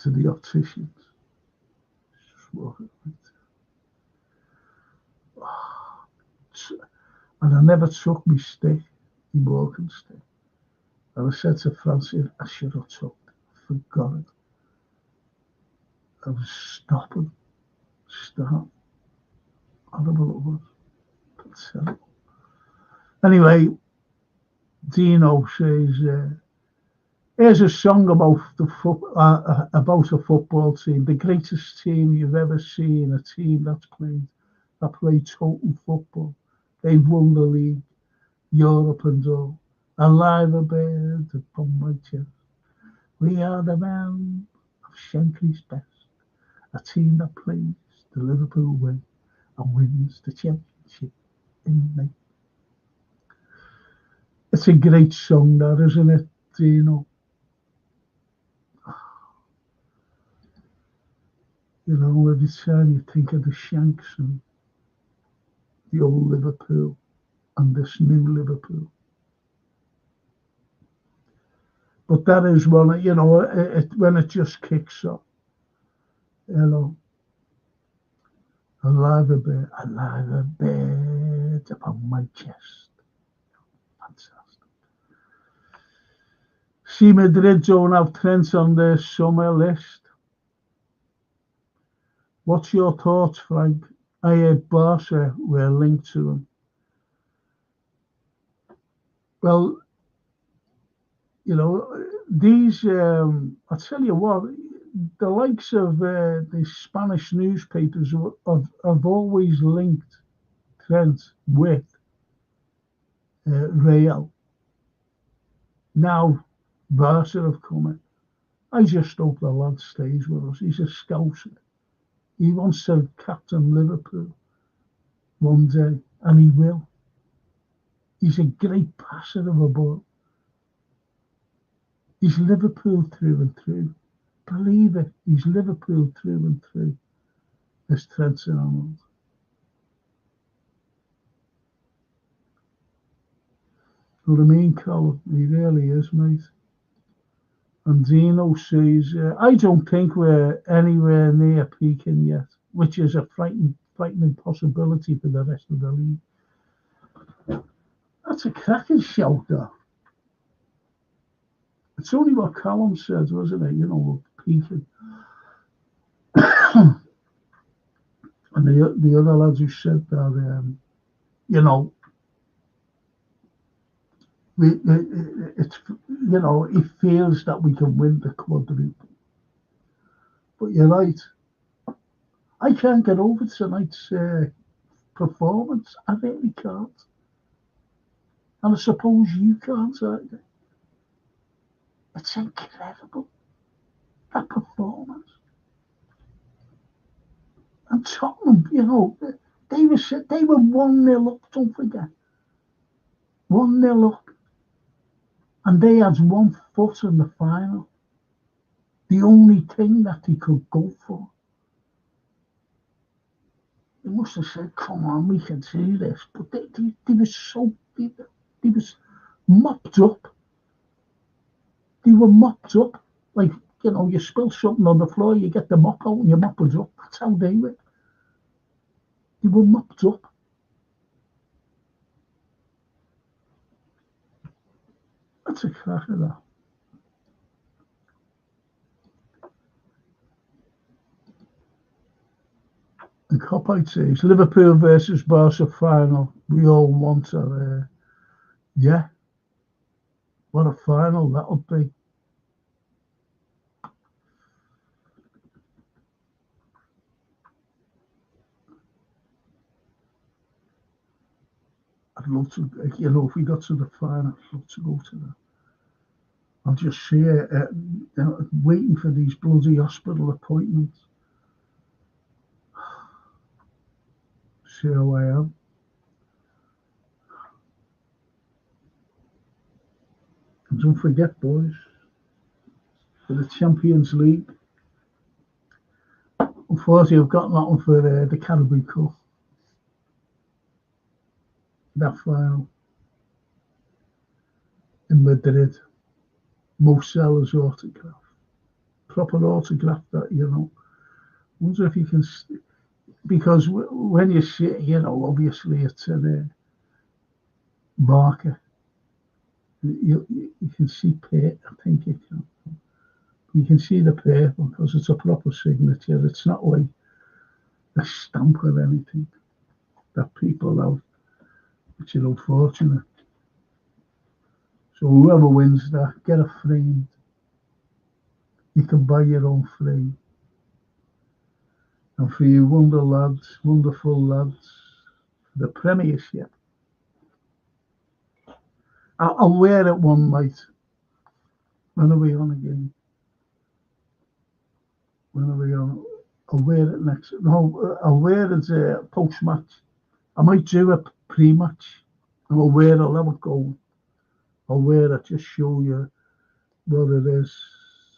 to the opticians. Just walking right. And I never took my stick, my walking stick. And I said to Francie, I should have took it. I forgot it. I was stopping. Stop. Horrible it was. But terrible. Anyway, Dino says, here's a song about about a football team, the greatest team you've ever seen, a team that played total football. They've won the league, Europe and all. Alive a bird upon my chest. We are the men of Shankly's best, a team that plays the Liverpool way and wins the championship in May. It's a great song, that, isn't it, Dino? You know, every time you think of the Shanks and the old Liverpool and this new Liverpool. But that is one, you know, when it just kicks off. You know, alive a bed upon my chest. Fantastic. See, Madrid don't have Trent on their summer list. What's your thoughts, Frank? I heard Barca were linked to him. Well, you know, these, I tell you what, the likes of the Spanish newspapers have always linked Trent with Real. Now, Barca have come in. I just hope the lad stays with us. He's a scouser. He wants to captain Liverpool one day, and he will. He's a great passer of a ball. He's Liverpool through and through. Believe it, he's Liverpool through and through. This Trent Arnold. What I mean, Colin, he really is, mate. And Dino says, I don't think we're anywhere near peaking yet, which is a frightening possibility for the rest of the league. That's a cracking shout, though. It's only what Callum said, wasn't it? You know, peaking. And the other lads who said that, you know, it's, you know, he feels that we can win the quadruple. But you're right. I can't get over tonight's performance. I really can't. And I suppose you can't either. It's incredible, that performance. And Tottenham, you know, they were 1-0 up, don't forget. 1-0 up. And they had 1 foot in the final. The only thing that they could go for. They must have said, come on, we can do this. But they were so, they was mopped up. They were mopped up. Like, you know, you spill something on the floor, you get the mop out and you mop it up. That's how they were. They were mopped up. That's a cracker, that. The Copite says, Liverpool versus Barca final. We all want a, yeah. What a final that would be. I'd love to, you know, if we got to the final, I'd love to go to that. I'll just see it, waiting for these bloody hospital appointments. See how I am. And don't forget, boys, for the Champions League, unfortunately, I've got nothing for the Caribou Cup. That final in Madrid. Mo Salah's autograph. proper autograph that, you know. Wonder if you can, because when you see, you know, obviously it's a marker. You can see paper, I think you can. You can see the paper because it's a proper signature. It's not like a stamp or anything that people have, which is unfortunate. So whoever wins that, get a frame. You can buy your own frame. And for you wonderful lads, the Premiership, I'll wear it one night. When are we on again? When are we on? I'll wear it next. No, I'll wear it post-match. I might do a pre-match. And I'll wear it, I'll have a go. I'll wear it, just show you what it is.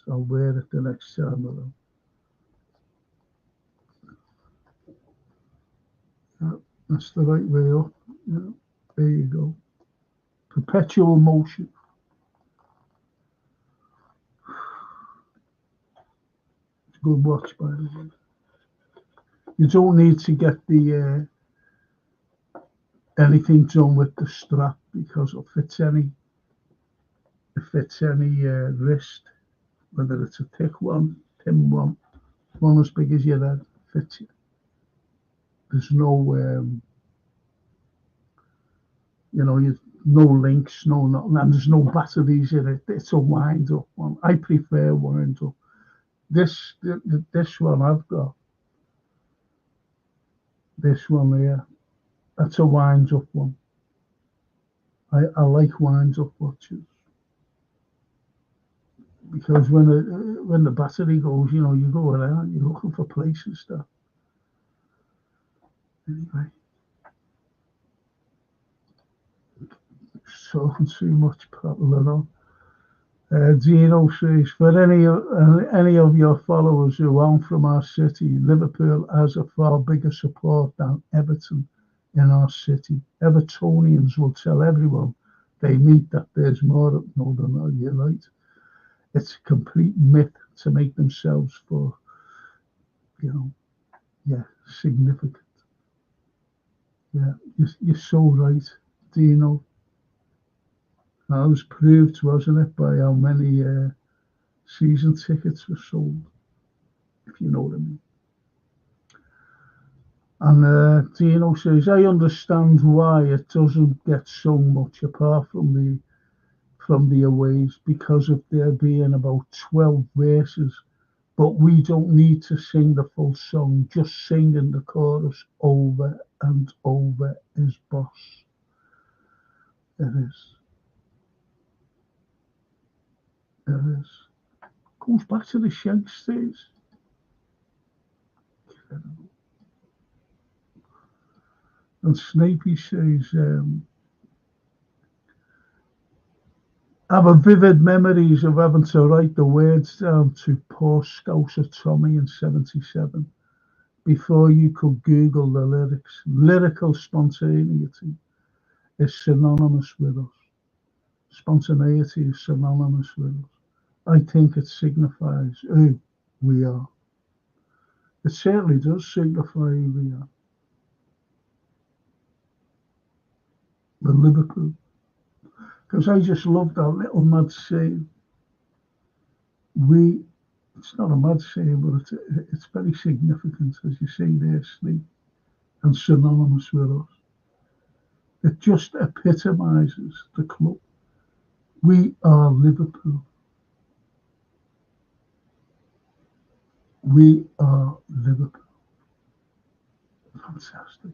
I'll wear it the next time around. Yeah, that's the right way up. Yeah, there you go. Perpetual motion. It's a good watch, by the way. You don't need to get the anything done with the strap because it fits any wrist, whether it's a thick one, thin one as big as your head, fits you. There's no you know, no links, no nothing, and there's no batteries in it. It's a wind up one. I prefer wind up. This one I've got, this one here, that's a wind up one. I like wind up watches because when the battery goes, you know, you go around, you're looking for places stuff. Anyway, talking too much, prattling on. Dino says, for any of your followers who aren't from our city, Liverpool has a far bigger support than Everton in our city. Evertonians will tell everyone they meet that there's more up Northern. No, you're right. It's a complete myth to make themselves for, you know, yeah, significant. Yeah, you're so right, Dino. That was proved, wasn't it, by how many season tickets were sold, if you know what I mean. And Dino says, I understand why it doesn't get so much apart from the aways, because of there being about 12 verses, but we don't need to sing the full song, just singing the chorus over and over is boss. It is. It is. Goes back to the Shanks days. And Snapey says, have a vivid memories of having to write the words down to poor Scouser Tommy in 77 before you could Google the lyrics. Lyrical spontaneity is synonymous with us. Spontaneity is synonymous with us. I think it signifies who we are. It certainly does signify who we are. With Liverpool. Because I just love that little mad saying. It's not a mad saying, but it's very significant, as you say there, Sleep, and synonymous with us. It just epitomises the club. We are Liverpool. We are Liverpool. Fantastic.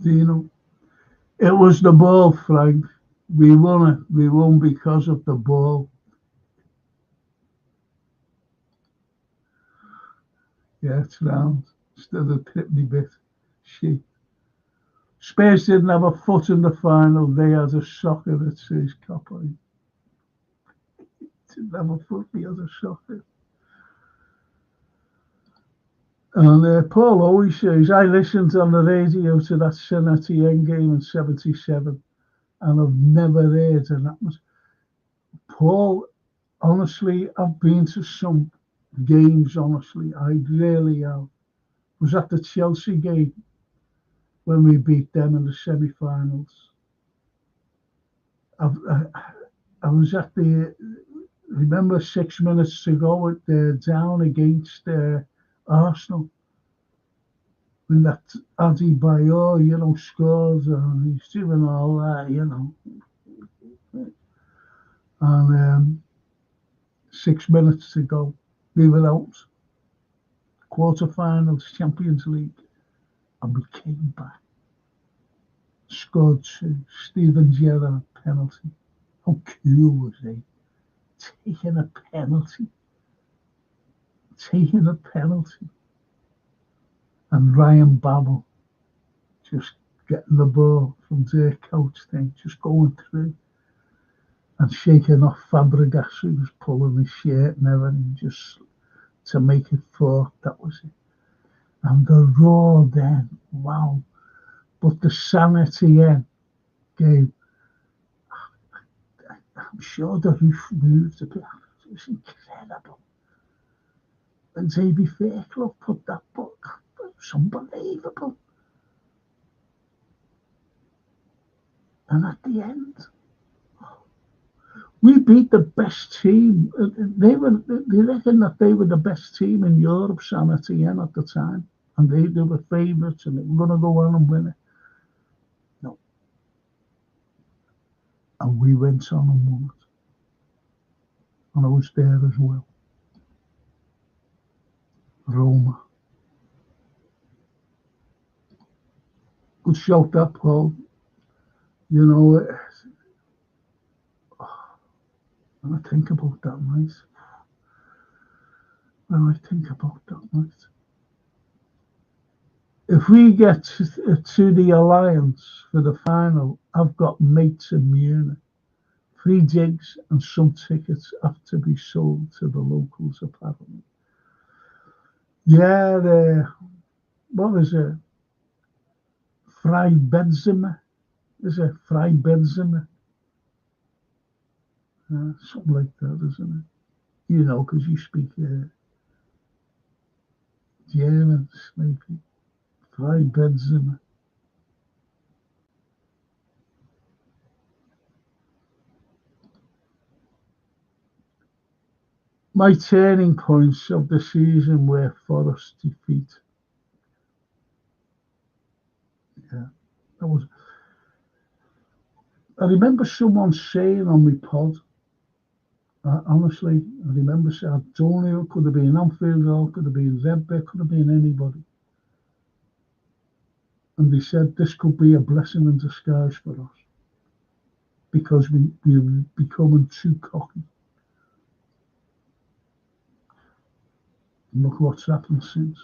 Do you know? It was the ball, Frank. We won it. We won because of the ball. Yeah, it's round. Still a pitney bit. Shit. Spurs didn't have a foot in the final. They had a soccer that says Carlyle. Didn't have a foot, they had a soccer. And Paul always says, I listened on the radio to that Saint-Étienne game in 77, and I've never heard an atmosphere. Paul, honestly, I've been to some games, honestly. I really have. Was at the Chelsea game when we beat them in the semi-finals. I was at the, remember 6 minutes to go at down against Arsenal. When that Adebayor, scored and he's doing all that, And 6 minutes to go, we were out. Quarterfinals, Champions League. And we came back. Scored 2. Steven Gerrard penalty. How cool was he? Taking a penalty. And Ryan Babel just getting the ball from their coach thing, just going through and shaking off Fabregas, who was pulling his shirt and everything, just to make it 4. That was it. And the roar then, wow. But the sanity game, I'm sure the roof moved a bit. It was incredible. And Davy Fairclough put that book. It was unbelievable. And at the end, we beat the best team. They reckon that they were the best team in Europe, Sanity, at the time. And they were favourites and they were going to go on and win it. No. And we went on and won it. And I was there as well. Roma. Good shout that, Paul. When I think about that night. If we get to the Alliance for the final, I've got mates in Munich. Free digs and some tickets have to be sold to the locals, apparently. Yeah, what is it? Frei Benzema? Is it Frei Benzema? Something like that, isn't it? Because you speak German, maybe. Frei Benzema. My turning points of the season were Forest defeat. Yeah, that was. I remember someone saying on my pod. Honestly, I remember saying, I don't know, it could have been Anfield Road, could have been Redbird, could have been anybody. And they said this could be a blessing in disguise for us because we were becoming too cocky. And look what's happened since.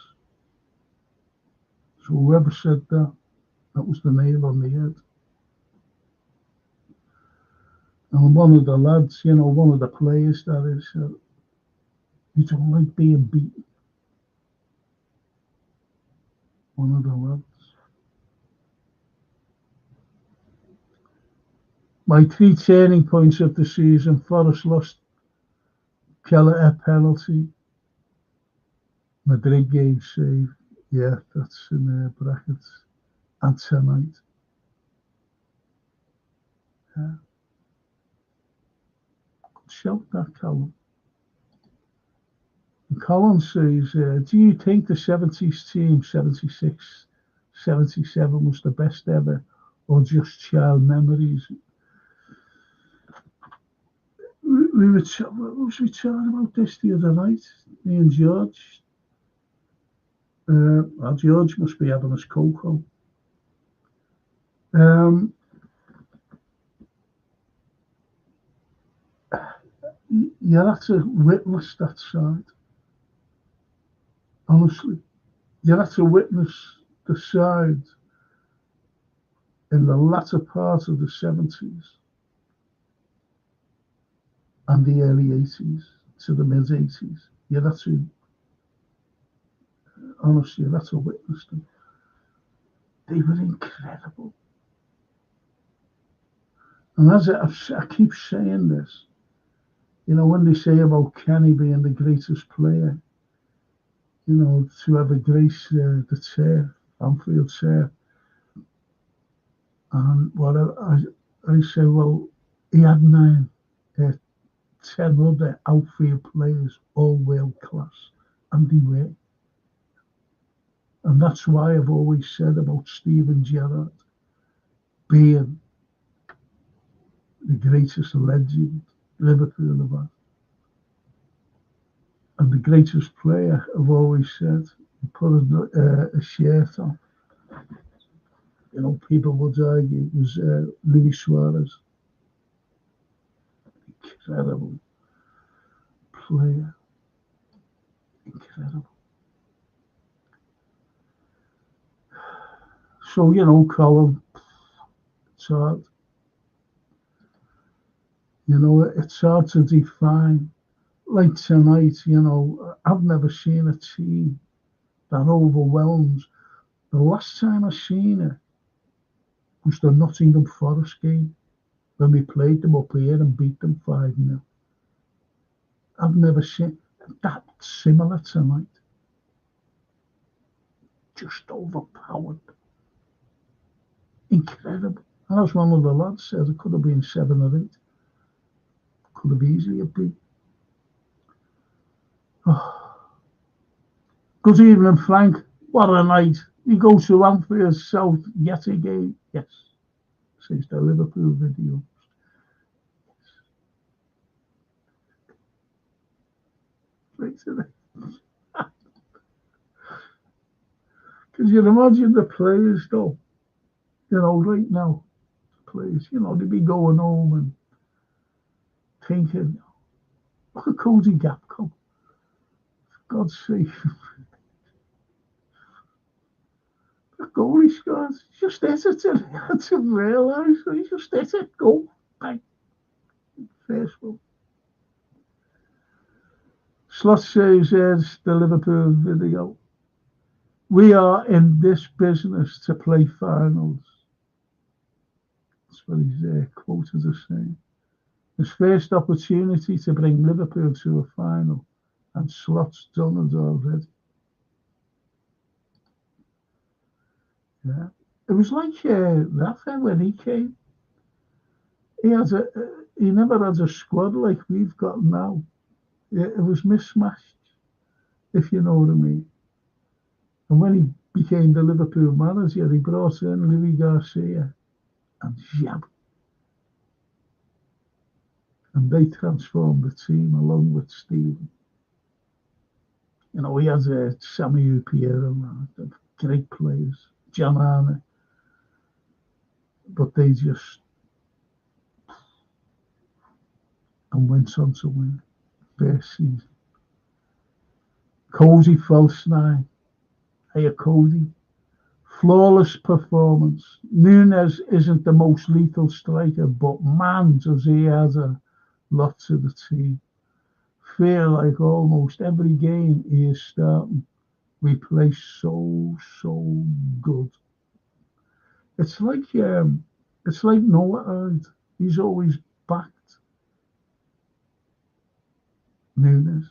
So whoever said that was the nail on the head. And one of the lads, one of the players that is, you don't like being beaten. One of the lads. My 3 turning points of the season: Forest lost, Keller penalty, Madrid game save. Yeah, that's in brackets. And tonight. Yeah. Good shout that, Callum. And Colin says, do you think the 70s team, 76, 77 was the best ever, or just child memories? We were talking about this the other night, me and George. George must be having his cocoa. You have to witness that side. Honestly, you have to witness the side in the latter part of the 70s and the early 80s to the mid 80s. You have to, honestly, you have to witness them. They were incredible. And as I keep saying this, You know, when they say about Kenny being the greatest player, you know, to ever grace the turf, Anfield turf, and whatever, I say, well, he had 10 other outfield players, all world class, and they were. And that's why I've always said about Steven Gerrard being the greatest legend Liverpool have had. And the greatest player, I've always said, he put a shirt on. You know, people would argue it was Luis Suarez. Incredible player. Incredible. So, you know, Colin, it's hard. You know, it's hard to define. Like tonight, you know, I've never seen a team that overwhelms. The last time I seen it was the Nottingham Forest game when we played them up here and beat them 5-0. I've never seen that similar tonight. Just overpowered. Incredible. And as one of the lads said, it could have been 7 or 8. Could have easily been. Oh. Good evening, Frank. What a night. We go to Anfield South yet again. Yes. Says the Liverpool video. Right today. Because you imagine the players, though, you know, right now, the players, you know, they'd be going home and thinking, look at Cody Gakpo. For God's sake. The goal he scored, just hit it. I had to realise he just hit it. Goal. Bang. First one. Slot says there's the Liverpool video. We are in this business to play finals. That's what he's quoted as saying. His first opportunity to bring Liverpool to a final, and Slot's done it already. Yeah, it was like Rafa when he came. He never had a squad like we've got now. It was mismatched, if you know what I mean. And when he became the Liverpool manager, he brought in Louis Garcia and Xabi. And they transformed the team along with Steven. You know, he has Sammy Piero, great players, John Arne. But they just and went on to win first season. Cody false 9. Hey, Cody. Flawless performance. Nunes isn't the most lethal striker, but man, does he has a lot to the team. Feel like almost every game he is starting, we play so good. It's like Noah. He's always backed Nunes.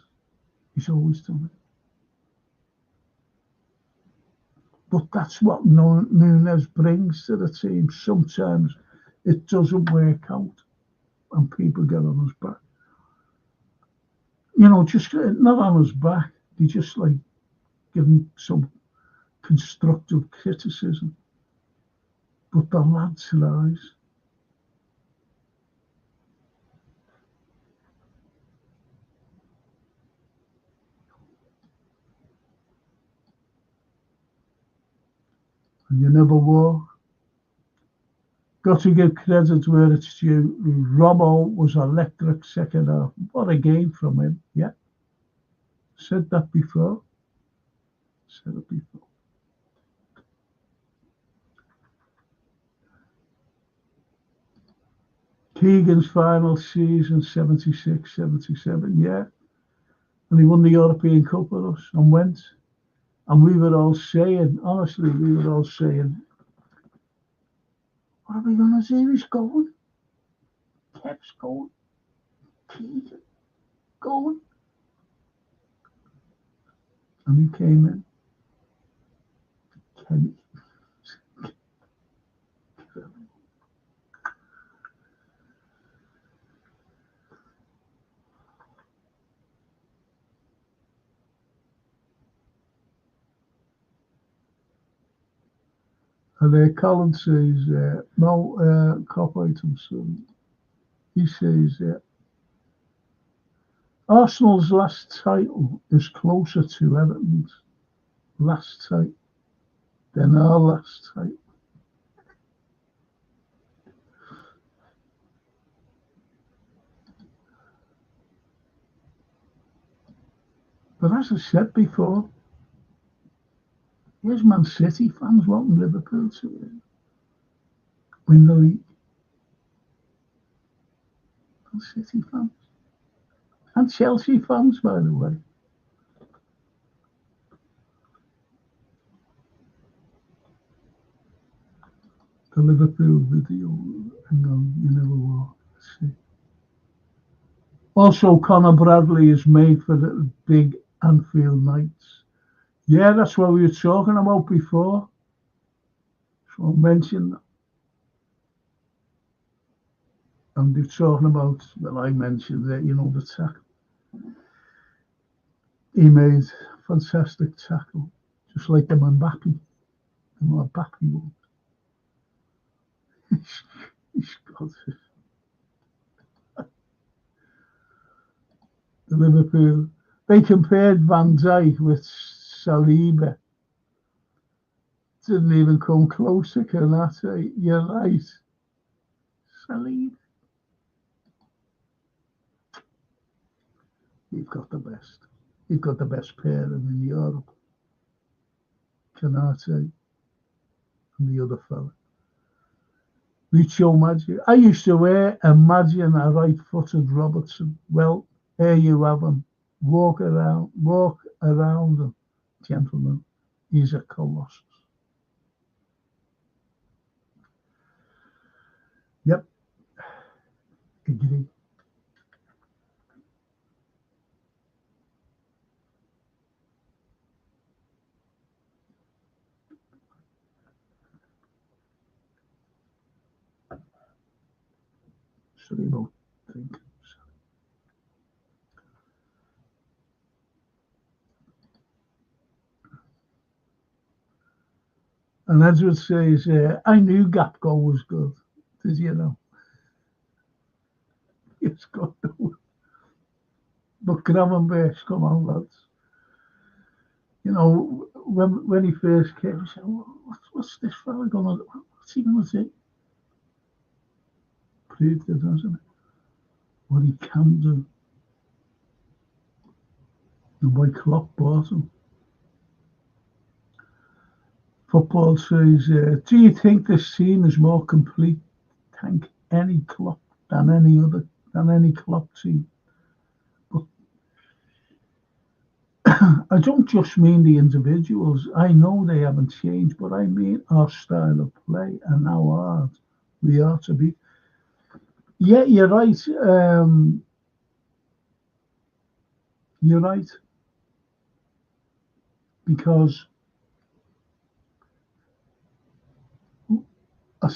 He's always done it. But that's what Nunes brings to the team. Sometimes it doesn't work out and people get on his back. You know, just not on his back. They just like give him some constructive criticism. But the lad tries. And you never walk. Got to give credit where it's due. Robbo was electric second half. What a game from him. Yeah. Said that before. Said it before. Keegan's final season, 76, 77, yeah. And he won the European Cup with us and went. And we were all saying, honestly, what are we going to do? He's going. Kev's going. Keegan. going. And he came in. Kenny. And Colin says, no, cop item, so he says, Arsenal's last title is closer to Everton's last title than our last title. But as I said before, here's Man City fans wanting Liverpool to win the league. Man City fans. And Chelsea fans, by the way. The Liverpool video, hang on, you never will. Let's see. Also, Conor Bradley is made for the big Anfield nights. Yeah, that's what we were talking about before. So I mentioned that. And they're talking about, well, I mentioned that, the tackle. He made a fantastic tackle, just like the Mbappe. The Mbappe one. He's got it. The Liverpool. They compared Van Dijk with Saliba. Didn't even come close to Kanate. You're right. Saliba. You've got the best. You've got the best pairing in Europe. Kanate and the other fella. Lucio Maggi. I used to wear Imagine a right-footed Robertson. Well, here you have him. Walk around him, gentlemen. He's a colossus. Yep. Agree. Sorry about drinking. And Edward says, I knew Gapgo was good. Did you know? It's good. But Gravenberch, come on, lads. When he first came, I said, what's this fella going to do? What's he going to do? Proved it, hasn't it? What he can do. And why Klopp bought him. Football says, do you think this team is more complete? Thank any Klopp than any Klopp team. But I don't just mean the individuals. I know they haven't changed, but I mean our style of play and how hard we are to be. Yeah, you're right. You're right. Because I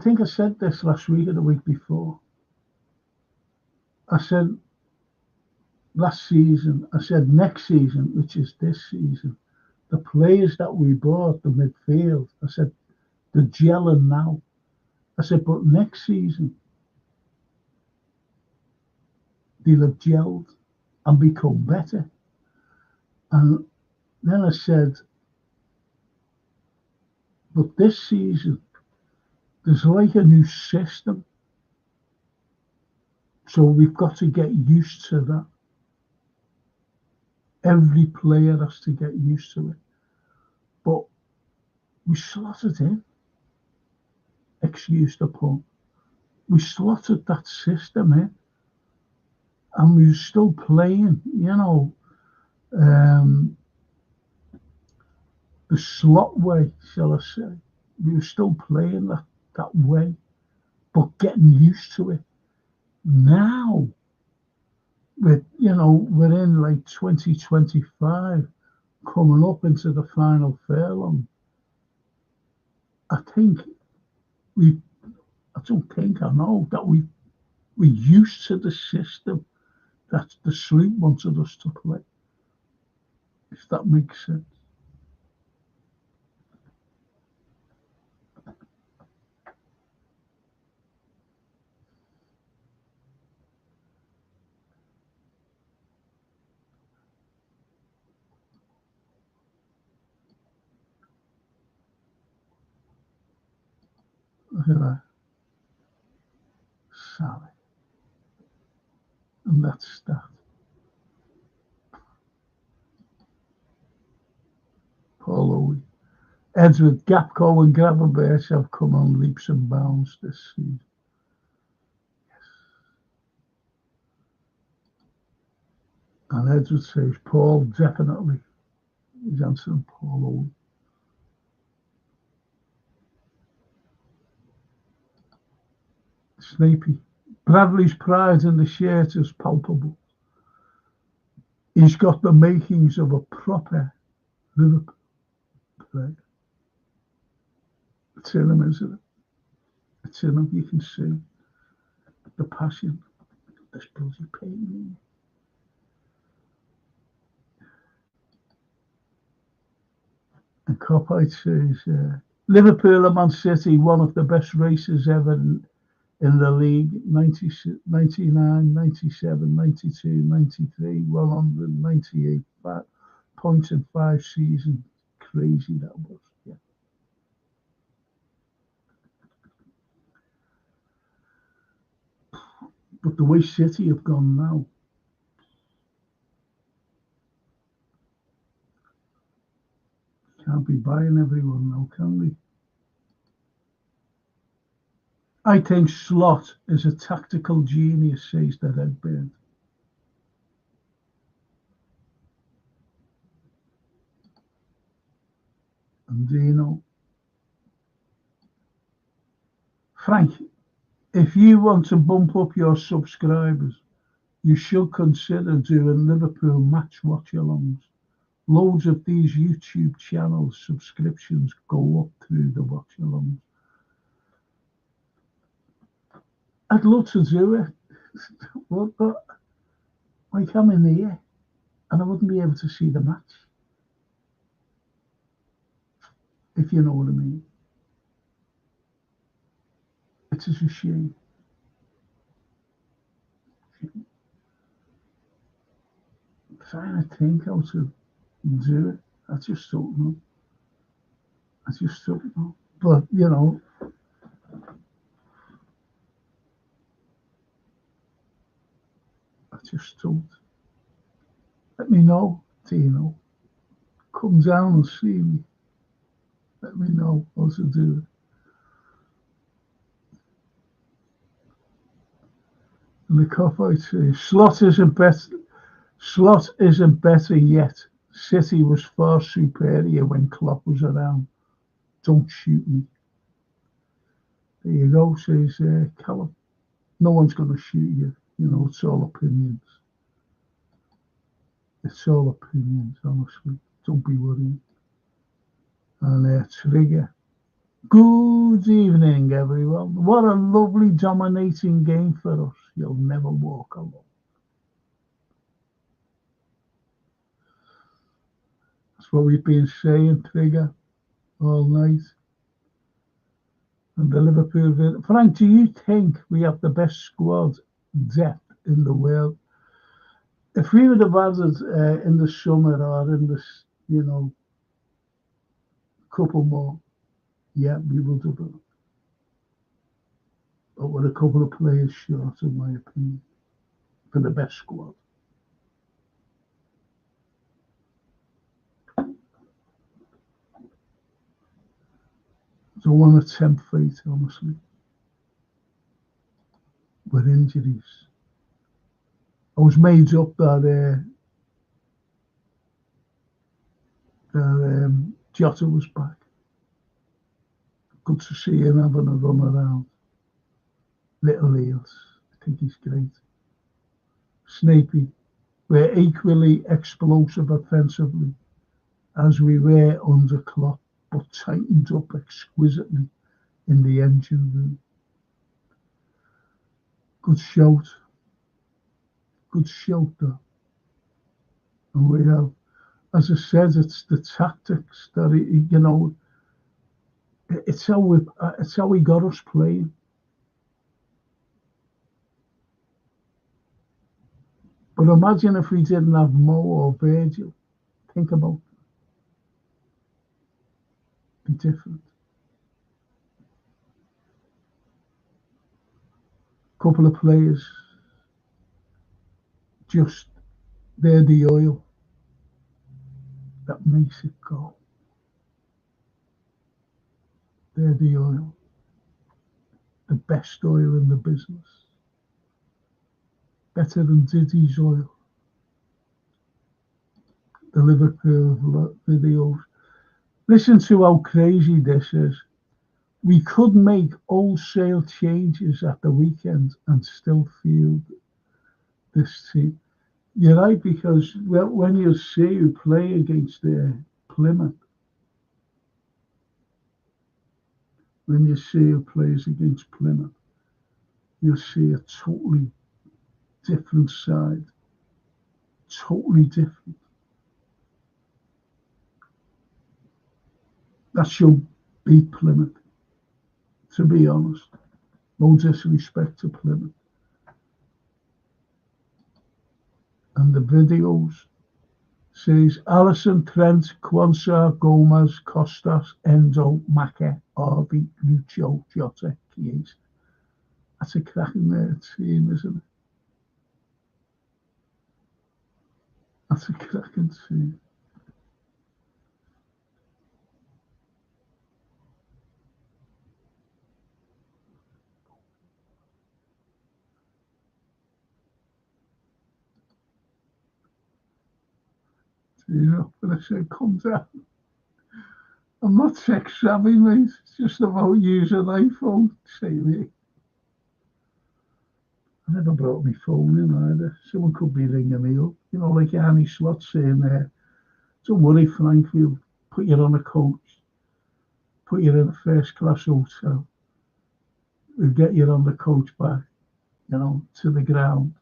think I said this last week or the week before. I said last season, I said next season, which is this season, the players that we bought, the midfield, I said, they're gelling now. I said, but next season, they'll have gelled and become better. And then I said, but this season, there's like a new system. So we've got to get used to that. Every player has to get used to it. But we slotted in. Excuse the pun. We slotted that system in. And we were still playing, the slot way, shall I say. We were still playing that way, but getting used to it. Now, we're in like 2025, coming up into the final furlong. I know that we're used to the system that the Sloop wanted us to play, if that makes sense. Look at that. Sally. And that's that. Paul Owie. Edward, Gapco and Gravenberch have come on leaps and bounds this season. Yes. And Edward says, Paul, definitely. He's answering Paul Owie. Snapey. Bradley's pride in the shirt is palpable. He's got the makings of a proper Liverpool player. It's in him, isn't it? It's in him. You can see the passion. This bloody pain. And Copite says, Liverpool and Man City, one of the best races ever in the league. 99, 97, 92, 93, 198 points in 5 seasons. Crazy that was. Yeah. But the way City have gone now, can't be buying everyone now, can we? I think Slot is a tactical genius, says the Redbird. And Dino. Frank, if you want to bump up your subscribers, you should consider doing Liverpool match watch-alongs. Loads of these YouTube channels subscriptions go up through the watch-alongs. I'd love to do it, but like I'm in here and I wouldn't be able to see the match, if you know what I mean. It is a shame. I'm trying to think how to do it. I just don't know. But, you know, I just don't. Let me know, Tino. Come down and see me. Let me know how to do it. And the cop-out says, Slot isn't better yet. City was far superior when Klopp was around. Don't shoot me. There you go, says Callum. No one's going to shoot you. You know, it's all opinions. It's all opinions, honestly. Don't be worried. And Trigger. Good evening, everyone. What a lovely dominating game for us. You'll never walk alone. That's what we've been saying, Trigger, all night. And the Liverpool. Frank, do you think we have the best squad depth in the world? If we would have had it in the summer or in this, you know, couple more, yeah, we would have done it. But we're a couple of players short, in my opinion, for the best squad. Don't want to tempt fate, honestly. With injuries. I was made up that Jota was back. Good to see him having a run around. Little Eels. I think he's great. Snapey, were equally explosive offensively as we were under Klopp, but tightened up exquisitely in the engine room. Good shout though. And we have, as I said, it's the tactics that it's how he got us playing. But imagine if we didn't have Mo or Virgil. Think about it. Be different. Couple of players, just they're the oil that makes it go. They're the oil. The best oil in the business. Better than Diddy's oil. The Liverpool videos. Listen to how crazy this is. We could make wholesale changes at the weekend and still field this team. You're right, because when you see you play against Plymouth, when you see who plays against Plymouth, you see a totally different side. Totally different. That should beat Plymouth, to be honest. No disrespect to Plymouth. And the videos says Alisson, Trent, Quansah, Gomez, Costas, Endo, Maka, Harvey, Lucho, Jota, Chiesa. That's a cracking team, isn't it? That's a cracking team. When I say come down, I'm not tech savvy, mate. It's just about using an iPhone. Say me. I never brought my phone in either. Someone could be ringing me up. Like Annie Slot saying there, don't worry, Frank, we'll put you on a coach, put you in a first class hotel. We'll get you on the coach back, to the ground.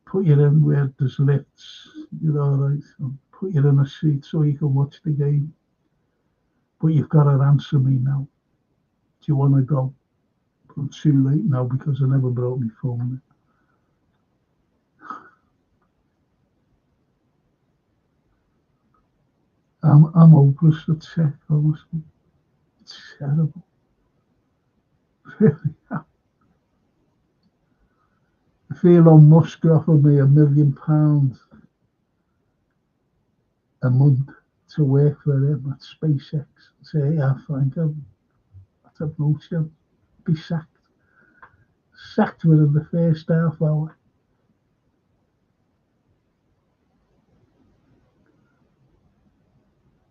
Put you in where there's lifts, you're all right. Put you in a seat so you can watch the game. But you've got to answer me now. Do you want to go? But I'm too late now because I never brought my phone in. I'm hopeless for tech, honestly. It's terrible. Really. If Elon Musk offered me £1 million a month to work for him at SpaceX, I'd say, yeah, Frank, I'd have no chance. Be sacked. Sacked within the first half hour.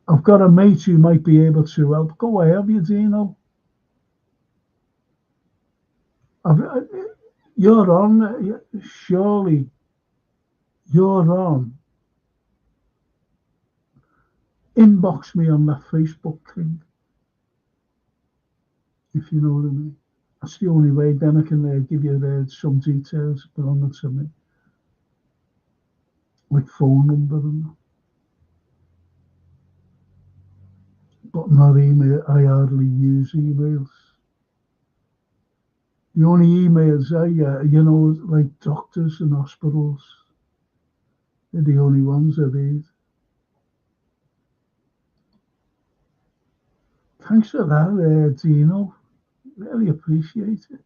I've got a mate who might be able to help. Go away, have you, Dino? You're on, surely. You're on. Inbox me on that Facebook thing, if you know what I mean. That's the only way. Then I can give you some details belonging to me, like phone number and that. But not email. I hardly use emails. The only emails I get, like doctors and hospitals, they're the only ones I read. Thanks for that, Dino. Really appreciate it.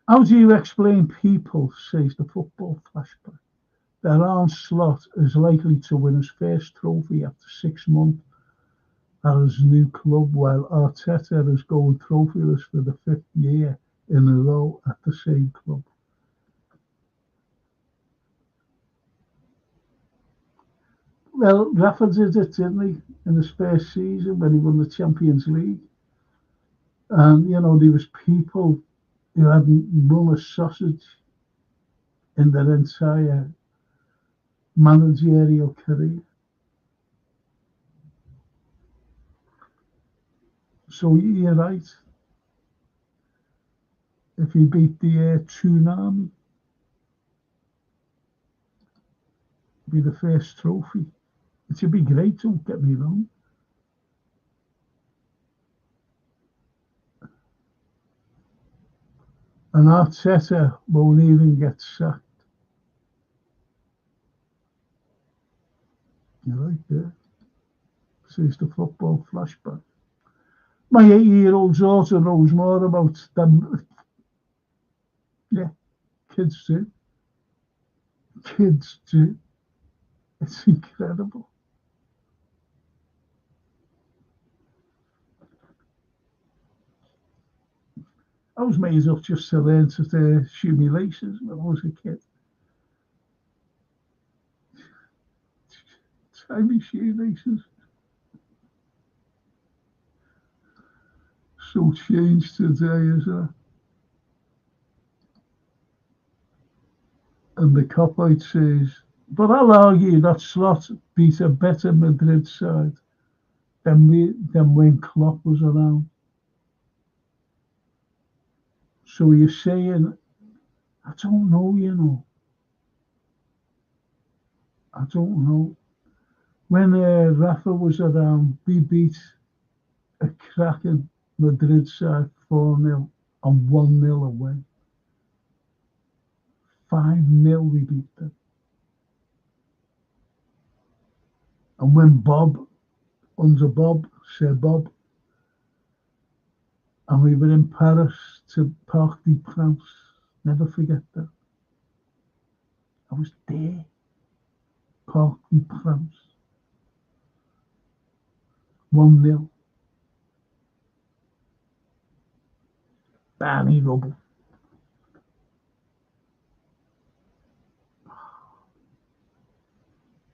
How do you explain people, says the football flashback, that Arne Slot is likely to win his first trophy after 6 months at his new club, while Arteta is going trophyless for the 5th year in a row at the same club? Well, Rafa did it, didn't he, in his first season when he won the Champions League. And, there was people who hadn't run a sausage in their entire managerial career. So you're right. If you beat the tsunami, it'd be the first trophy. It should be great, don't get me wrong. And Arteta won't even get sacked. You're right there. Says the football flashback. My 8-year-old daughter knows more about them. Yeah, kids do. Kids do. It's incredible. I was made up just to learn to shoe my laces when I was a kid. Tie my shoelaces. So changed today, is that? And the cop-out says, but I'll argue that Slot beat a better Madrid side than when Klopp was around. So you're saying, I don't know, you know. I don't know. When Rafa was around, we beat a cracking Madrid side 4-0 and 1-0 away. 5-0 we beat them. And when Sir Bob, and we were in Paris to Parc des Princes, never forget that. I was there, Parc des Princes, 1-0. Barney Rubble.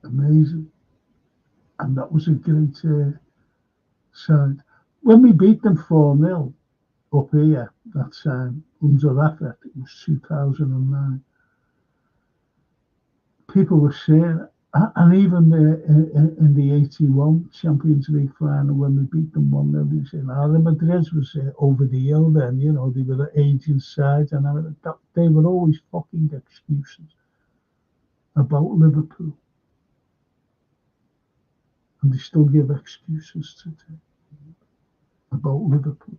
Amazing. And that was a great side. When we beat them 4-0 up here, that time, under Rafa, it was 2009. People were saying, and even in the 81 Champions League final, when we beat them 1-0, they were saying, the Madrid was over the hill then, you know, they were the aging side, and they were always fucking excuses about Liverpool. And they still give excuses today about Liverpool.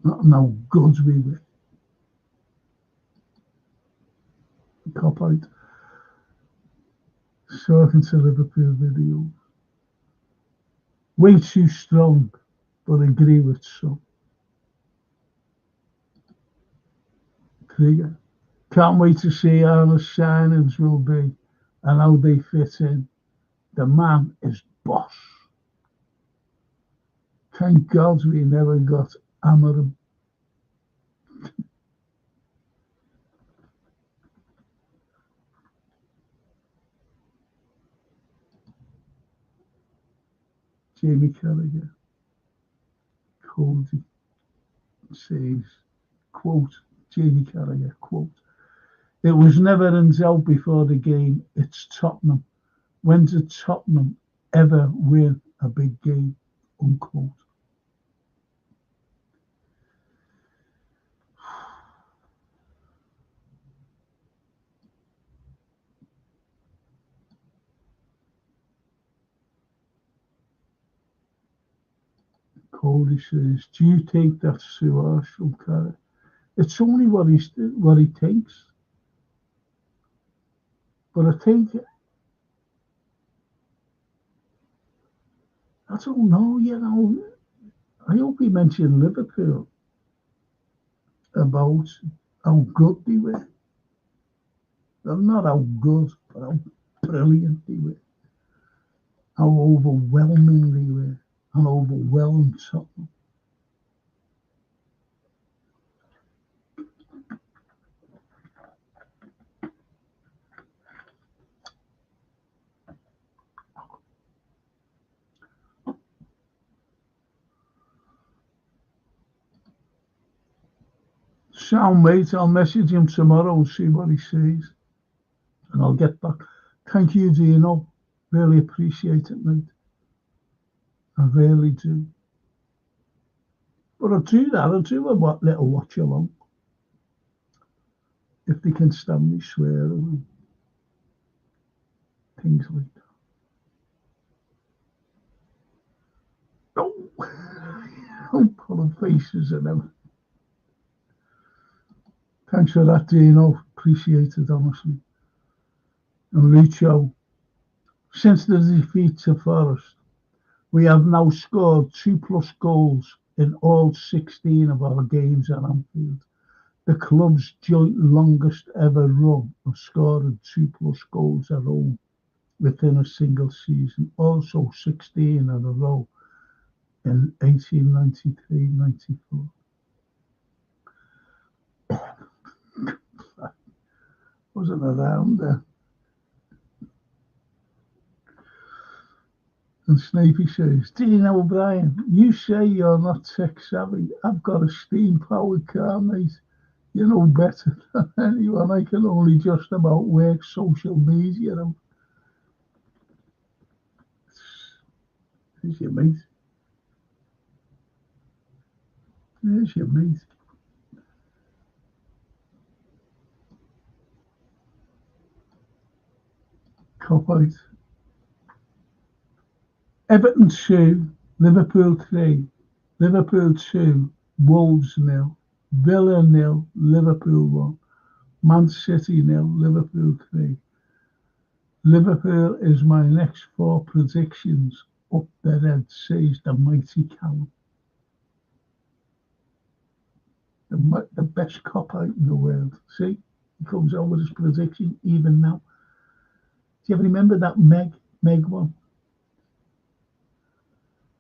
Not how good we were. Cop out. Talking to Liverpool video. Way too strong, but agree with some. Krieger. Can't wait to see how the signings will be and how they fit in. The man is boss. Thank God we never got Amarim. Jamie Carragher. Cody says, quote, Jamie Carragher, quote, it was never in doubt before the game, it's Tottenham. When did Tottenham ever win a big game? Unquote. Cody says, do you think that's too harsh from Carragher? It's only what he thinks. But I don't know, you know. I hope he mentioned Liverpool about how good they were. Well, not how good, but how brilliant they were. How overwhelming they were. And overwhelmed Tottenham. Sound, mate. I'll message him tomorrow and see what he says. And I'll get back. Thank you, Dino. Really appreciate it, mate. I really do. But I'll do that. I'll do a little watch along. If they can stand me swearing. Things like that. Oh, I'm pulling faces and everything. Thanks for that, Dino. Appreciate it, honestly. And Lucho, since the defeat to Forest, we have now scored 2+ goals in all 16 of our games at Anfield. The club's joint longest ever run of scoring 2+ goals at home within a single season. Also 16 in a row in 1893-94. Wasn't around there. And Snapey says, Dino O'Brien, you say you're not tech savvy. I've got a steam-powered car, mate. You know better than anyone. I can only just about work social media. There's your mate. There's your mate. Cop out. Everton 2, Liverpool 3, Liverpool 2, Wolves 0, Villa 0, Liverpool 1, Man City 0, Liverpool 3. Liverpool is my next 4 predictions. Up their head, says the mighty Callum. The best cop out in the world. See, he comes out with his prediction even now. Do you ever remember that Meg one?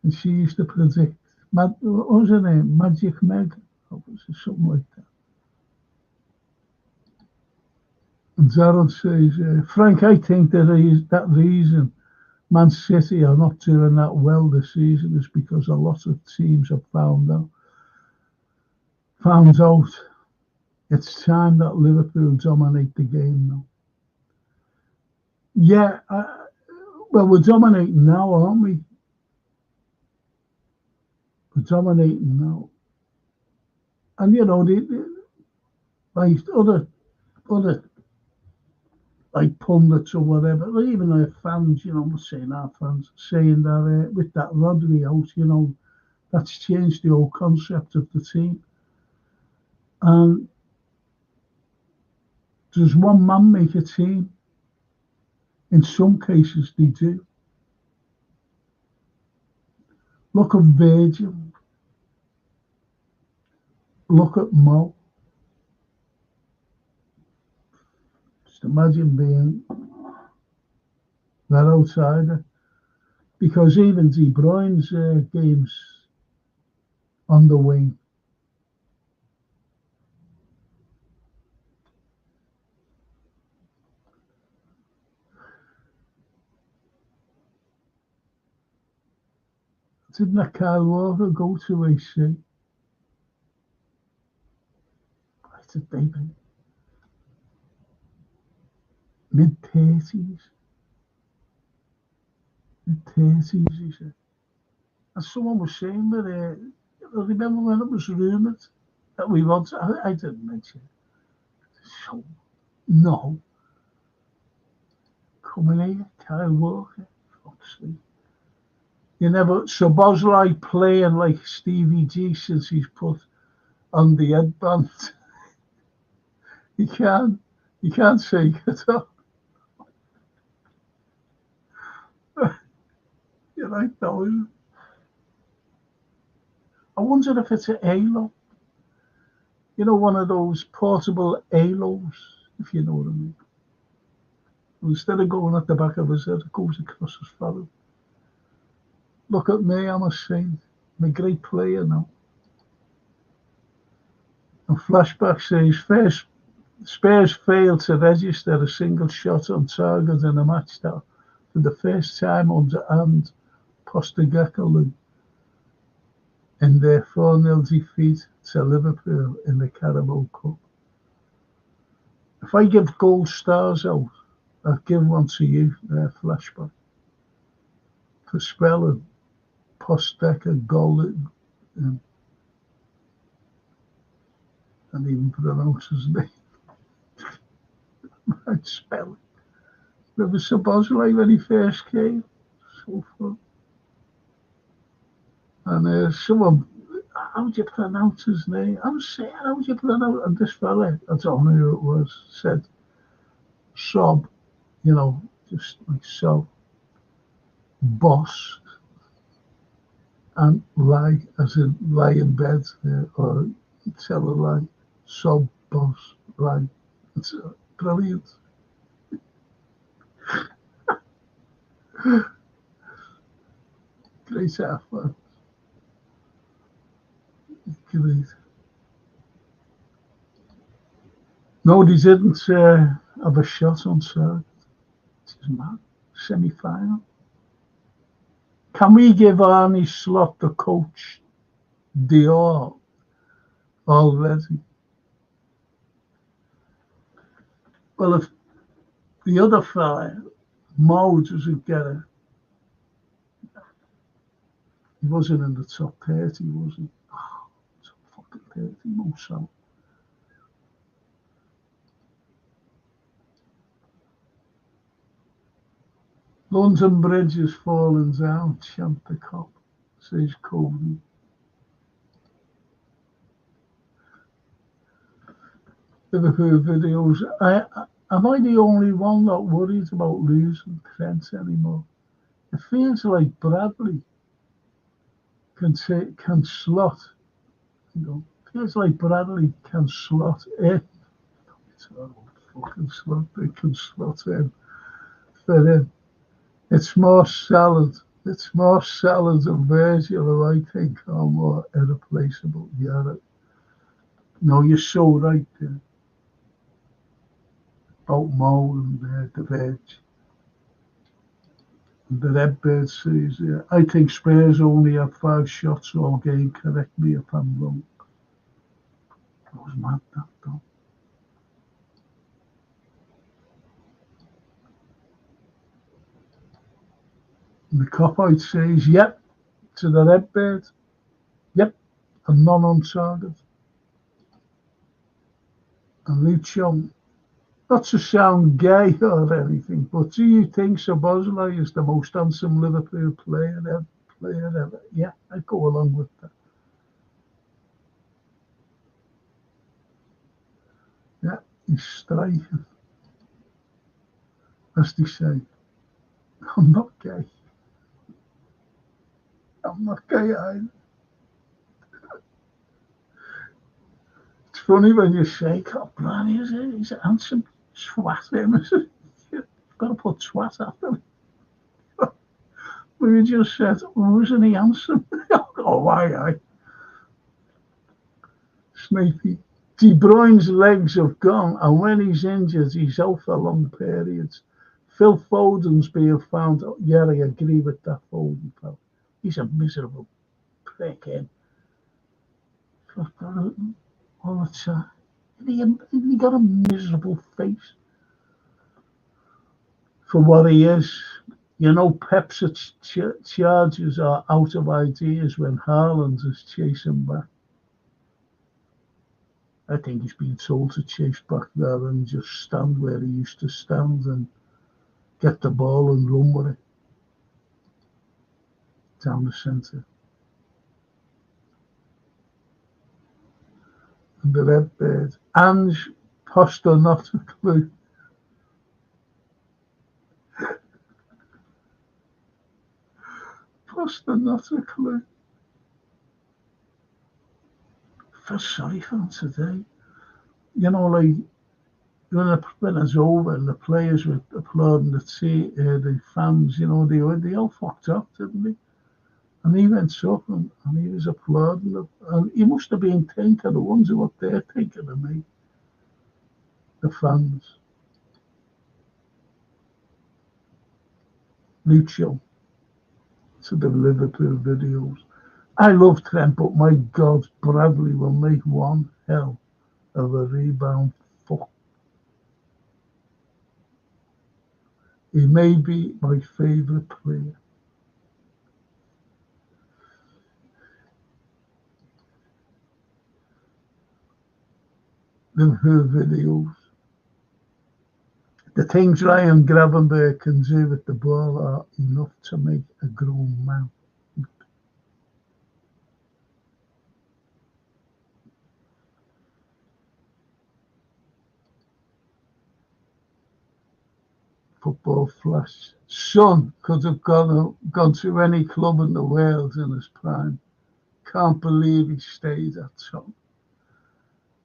And she used to predict, what was her name? Magic Meg? Or was it something like that? And Gerald says, Frank, I think that reason Man City are not doing that well this season is because a lot of teams have found out it's time that Liverpool dominate the game now. Yeah, well, we're dominating now, aren't we? We're dominating now. And, you know, like other like pundits or whatever, or even our fans, you know, I'm not saying our fans, saying that with that Rodri out, you know, that's changed the whole concept of the team. And does one man make a team? In some cases, they do. Look at Virgil. Look at Mo. Just imagine being that outsider. Because even De Bruyne's games on the wing. Didn't that Kyle Walker go to AC? Right at baby. Mid-30s. Mid-30s, he said. And someone was saying that, remember when it was rumoured that we wanted, I didn't mention it. So, no. Coming here, Kyle Walker, obviously. You never, so Bosley playing like Stevie G since he's put on the headband. You can't say it up. You're right, though. I wonder if it's a halo. You know, one of those portable halos, if you know what I mean. Instead of going at the back of his head, it goes across his forehead. Look at me, I'm a saint. I'm a great player now. And Flashback says, Spurs failed to register a single shot on target in a match that, for the first time under and Postecoglou in their 4-0 defeat to Liverpool in the Carabao Cup. If I give gold stars out, I'll give one to you, Flashback, for spelling Postdecker Gold. And even pronounce his name. I'd spell it. It was supposedly when he first came. So fun. And someone, how would you pronounce his name? I'm saying, how would you pronounce it? And this fella, I don't know who it was, said, sob, just like sob, boss, and lie, as in lie in bed, or tell a lie, sob, boss, lie. It's brilliant. Great effort. Great. No, they didn't have a shot on Saturday. It's mad. Semi-final. Can we give Arne Slot, the coach, the all already? Well, if the other fella, Mo, doesn't get it, he wasn't in the top 30, was he? Oh, top fucking 30, Mo Salah. London Bridge is falling down, chant the cop, says Cody. Liverpool videos. Am I the only one not worried about losing Trent anymore? It feels like Bradley can slot. Feels like Bradley can slot in. It's a fucking slot. They can slot in. Fit in. It's more salad. It's more salad and Virgil, who I think are more irreplaceable. Yeah. No, you're so right there. About Mo and the Veg. And the Redbird says, I think Spurs only have 5 shots all game. Correct me if I'm wrong. That was mad, that though. And the cop-out says, yep, to the Redbird. Yep, and none on target. And Lucho, not to sound gay or anything, but do you think Szoboszlai is the most handsome Liverpool player ever? Yeah, I go along with that. Yeah, he's striking. As they say, I'm not gay. I'm not gay either. It's funny when you say, God, Blanny, he's a handsome swat him. You've got to put swat after him. We just said, wasn't he handsome? Oh, why? Sneaky. De Bruyne's legs have gone, and when he's injured, he's out for long periods. Phil Foden's being found. Yeah, I agree with that, Foden, pal. He's a miserable prick, him. All the time. He got a miserable face for what he is. Pep's charges are out of ideas when Haaland is chasing back. I think he's been told to chase back there and just stand where he used to stand and get the ball and run with it down the centre. And the Redbird. Ange Poster, not a clue. Poster, not a clue. Feel sorry for him today. Like when it's over and the players were applauding the fans, they all fucked up, didn't they? And he went up and he was applauding them. And he must have been thinking, the ones who up there thinking of me, the fans. Lucho to the Liverpool videos. I love Trent, but my God, Bradley will make one hell of a rebound fuck. He may be my favourite player. Then her videos. The things Ryan Gravenberg can do with the ball are enough to make a grown man. Football flash. Son could have gone to any club in the world in his prime. Can't believe he stayed at top.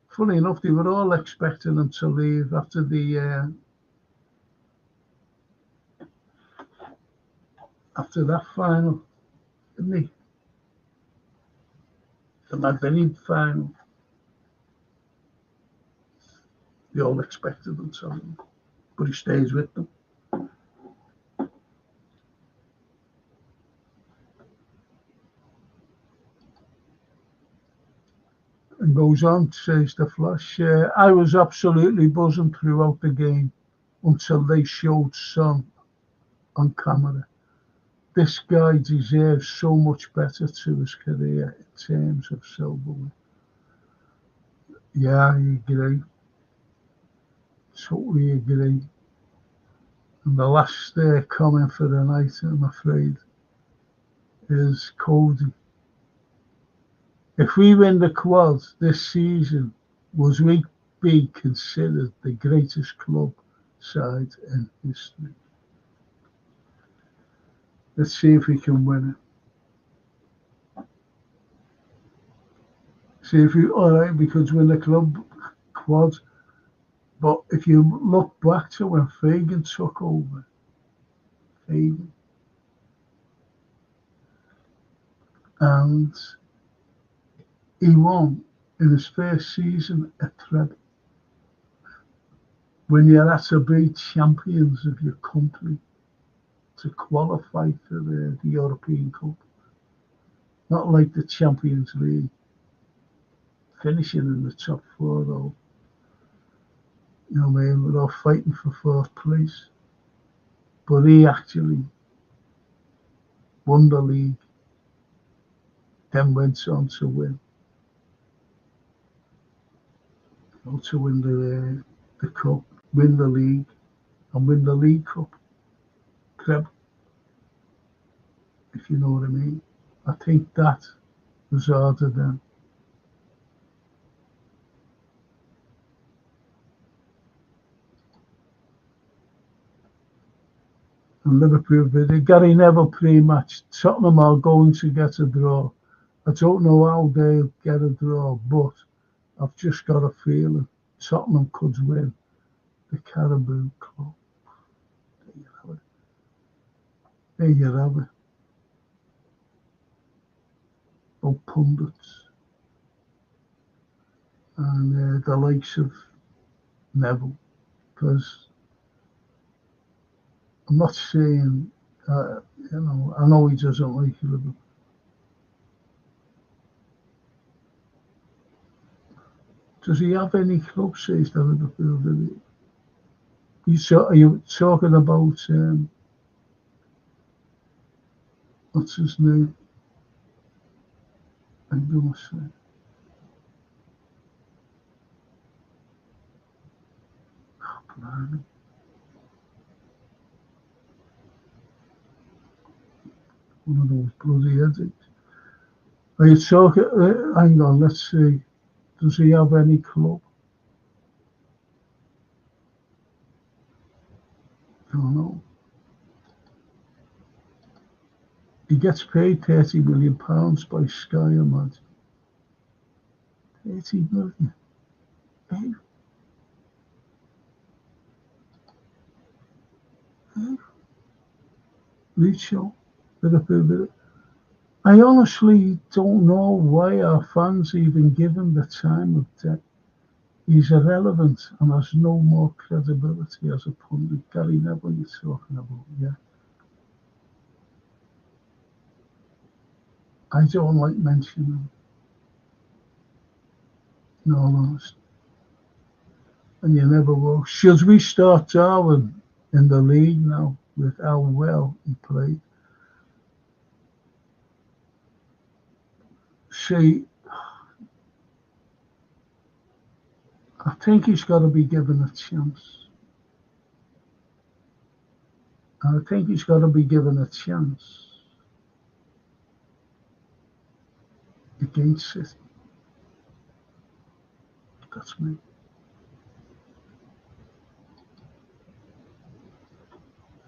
Funny enough, they were all expecting him to leave after that final, didn't he? The Madrid final. They all expected him to leave, but he stays with them. And goes on, says the Flash. I was absolutely buzzing throughout the game until they showed Son on camera. This guy deserves so much better to his career in terms of silverware. Yeah, I agree. Totally agree. And the last comment for the night, I'm afraid, is Cody. If we win the quad this season, would we be considered the greatest club side in history? Let's see if we can win it. See if we could win the club quad. But if you look back to when Fagan took over, and he won in his first season at Treble. When you had to be champions of your country to qualify for the European Cup, not like the Champions League, finishing in the top four though. You know what I mean? We're all fighting for fourth place. But he actually won the league, then went on to win. To win the cup, win the league, and win the League Cup. Treble, if you know what I mean. I think that was harder than. And Liverpool video. Gary Neville pre-match. Tottenham are going to get a draw. I don't know how they'll get a draw, but I've just got a feeling Tottenham could win the Carabao Club. There you have it. There you have it. Oh, pundits. And the likes of Neville. Because I'm not saying, I know he doesn't like Liverpool. Does he have any club, says the Liverpool video? Are you talking about, what's his name? I'm going to say. Oh, blimey. One of those bloody headaches. Are you talking, hang on, let's see. Does he have any club? I don't know. He gets paid £30 million by Sky, I imagine. 30 million. Hey. Lucho, Liverpool. I honestly don't know why our fans even give him the time of day. He's irrelevant and has no more credibility as a pundit. Gary Neville, you're talking about, yeah. I don't like mentioning them. In all honesty. And you never will. Should we start Darwin in the league now with how well he played? See, I think he's got to be given a chance. I think he's got to be given a chance against City. That's me.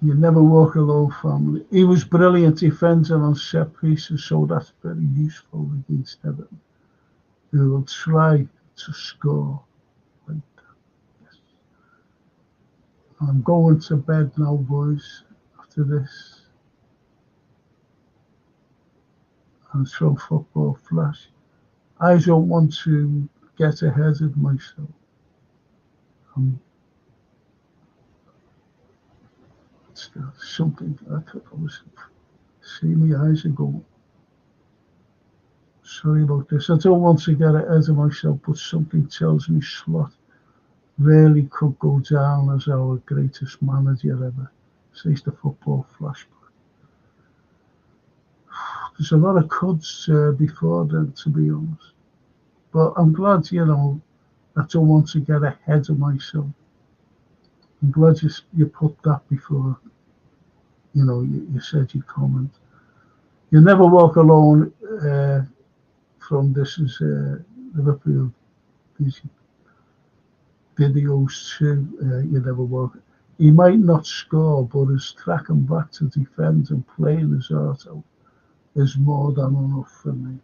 You never walk alone, family. He was brilliant defender on set pieces, so that's very useful against Everton, who will try to score like that. Yes. I'm going to bed now, boys, after this. And so football flash. I don't want to get ahead of myself. Still, something I could always see my eyes are going. Sorry about this. I don't want to get ahead of myself, but something tells me Slot really could go down as our greatest manager ever, says the football flashback. There's a lot of cuds before then, to be honest. But I'm glad, I don't want to get ahead of myself. I'm glad you put that before, you said your comment. You never walk alone from this is Liverpool videos too. You never walk. He might not score, but his tracking back to defend and playing his heart out is more than enough for me.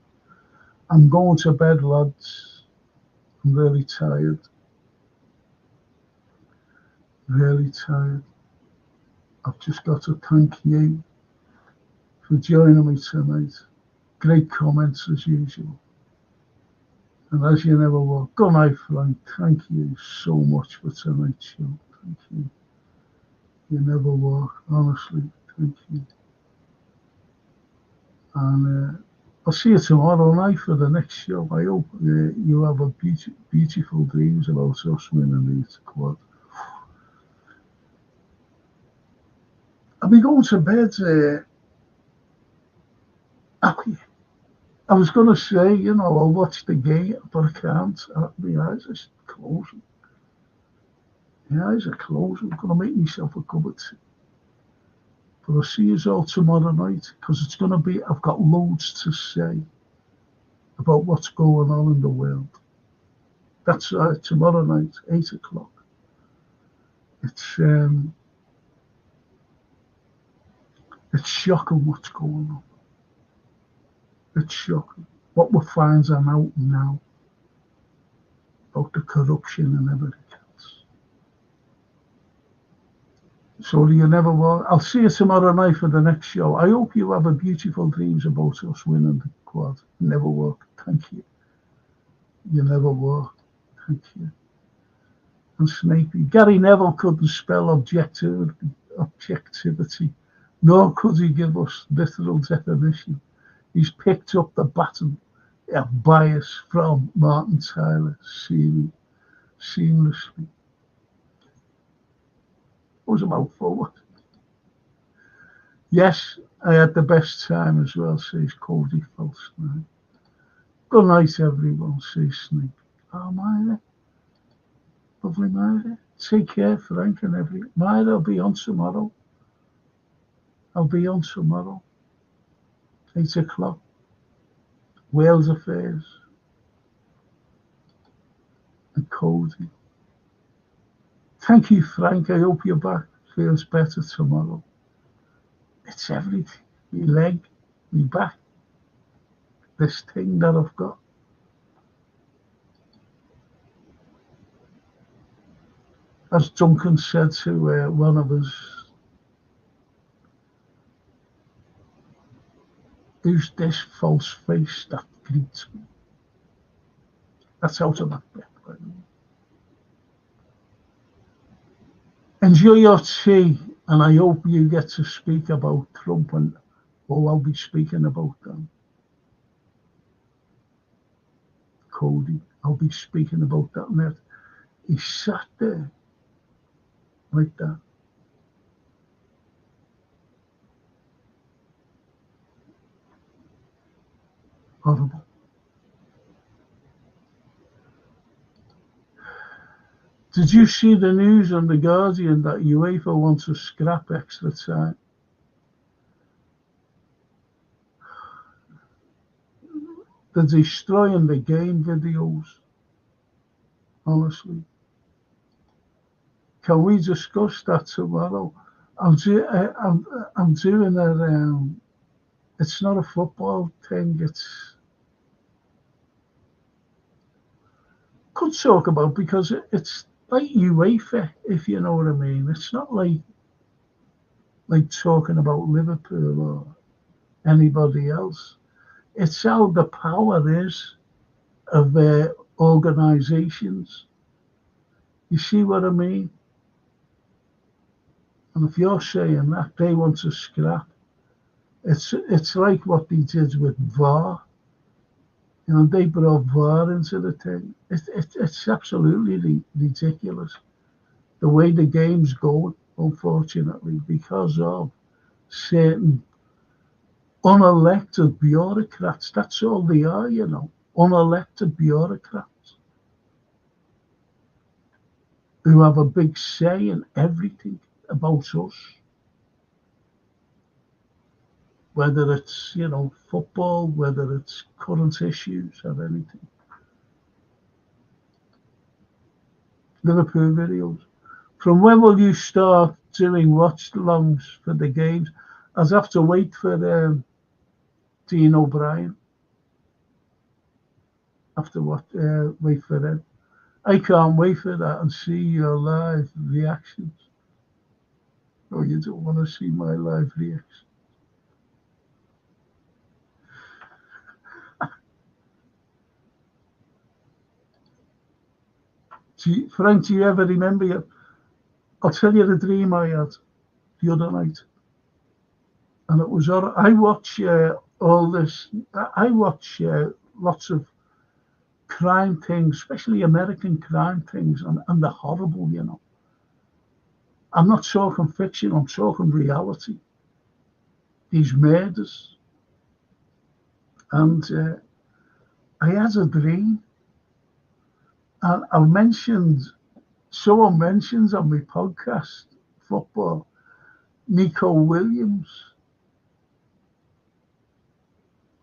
I'm going to bed, lads. I'm really tired. Really tired. I've just got to thank you for joining me tonight. Great comments as usual. And as you never will, good night, Frank. Thank you so much for tonight's show. Thank you. You never will, honestly. Thank you. And I'll see you tomorrow night for the next show. I hope you have a beautiful dreams about us winning the quad. I'll be going to bed happy. I was going to say, I'll watch the game, but I can't. My eyes are closing. My eyes are closing. I'm going to make myself a cup of tea. But I'll see you all tomorrow night, because it's going to be, I've got loads to say about what's going on in the world. That's tomorrow night, 8 o'clock. It's shocking what's going on. It's shocking. What we're finding out now about the corruption and everything else. So you never will. I'll see you tomorrow night for the next show. I hope you have a beautiful dreams about us winning the quad. Never work. Thank you. You never work. Thank you. And Snapey. Gary Neville couldn't spell objectivity, nor could he give us literal definition. He's picked up the baton of bias from Martin Tyler seamlessly. It was a mouthful. Yes, I had the best time as well, says Cody Falsnight. Good night, everyone, says Snake. Oh, Myra. Lovely Myra. Take care, Frank, and everyone. Myra, I'll be on tomorrow. 8 o'clock. Wales Affairs. And Cody. Thank you, Frank. I hope your back feels better tomorrow. It's everything. My leg, my back. This thing that I've got. As Duncan said to one of us, who's this false face that greets me? That's out of my breath, by the way. Enjoy your tea, and I hope you get to speak about Trump, and I'll be speaking about them. Cody. I'll be speaking about that net. He sat there like that. Horrible. Did you see the news on The Guardian that UEFA wants to scrap extra time? They're destroying the game videos. Honestly. Can we discuss that tomorrow? I'm doing a, it's not a football thing, could talk about, because it's like UEFA, if you know what I mean. It's not like talking about Liverpool or anybody else. It's how the power is of organisations. You see what I mean? And if you're saying that they want to scrap, it's like what they did with VAR. You know, they brought VAR into the thing. It's absolutely ridiculous the way the game's going, unfortunately, because of certain unelected bureaucrats. That's all they are, you know, unelected bureaucrats who have a big say in everything about us. Whether it's, you know, football, whether it's current issues or anything. Liverpool videos. From when will you start doing watch-alongs for the games? I'll have to wait for Dean O'Brien. Wait for them. I can't wait for that and see your live reactions. Oh, you don't want to see my live reactions. Frank, do you ever remember I'll tell you the dream I had the other night. And it was, I watch all this, I watch lots of crime things, especially American crime things, and they're horrible, you know. I'm not talking fiction, I'm talking reality. These murders. And I had a dream. And someone mentions on my podcast, football, Nico Williams.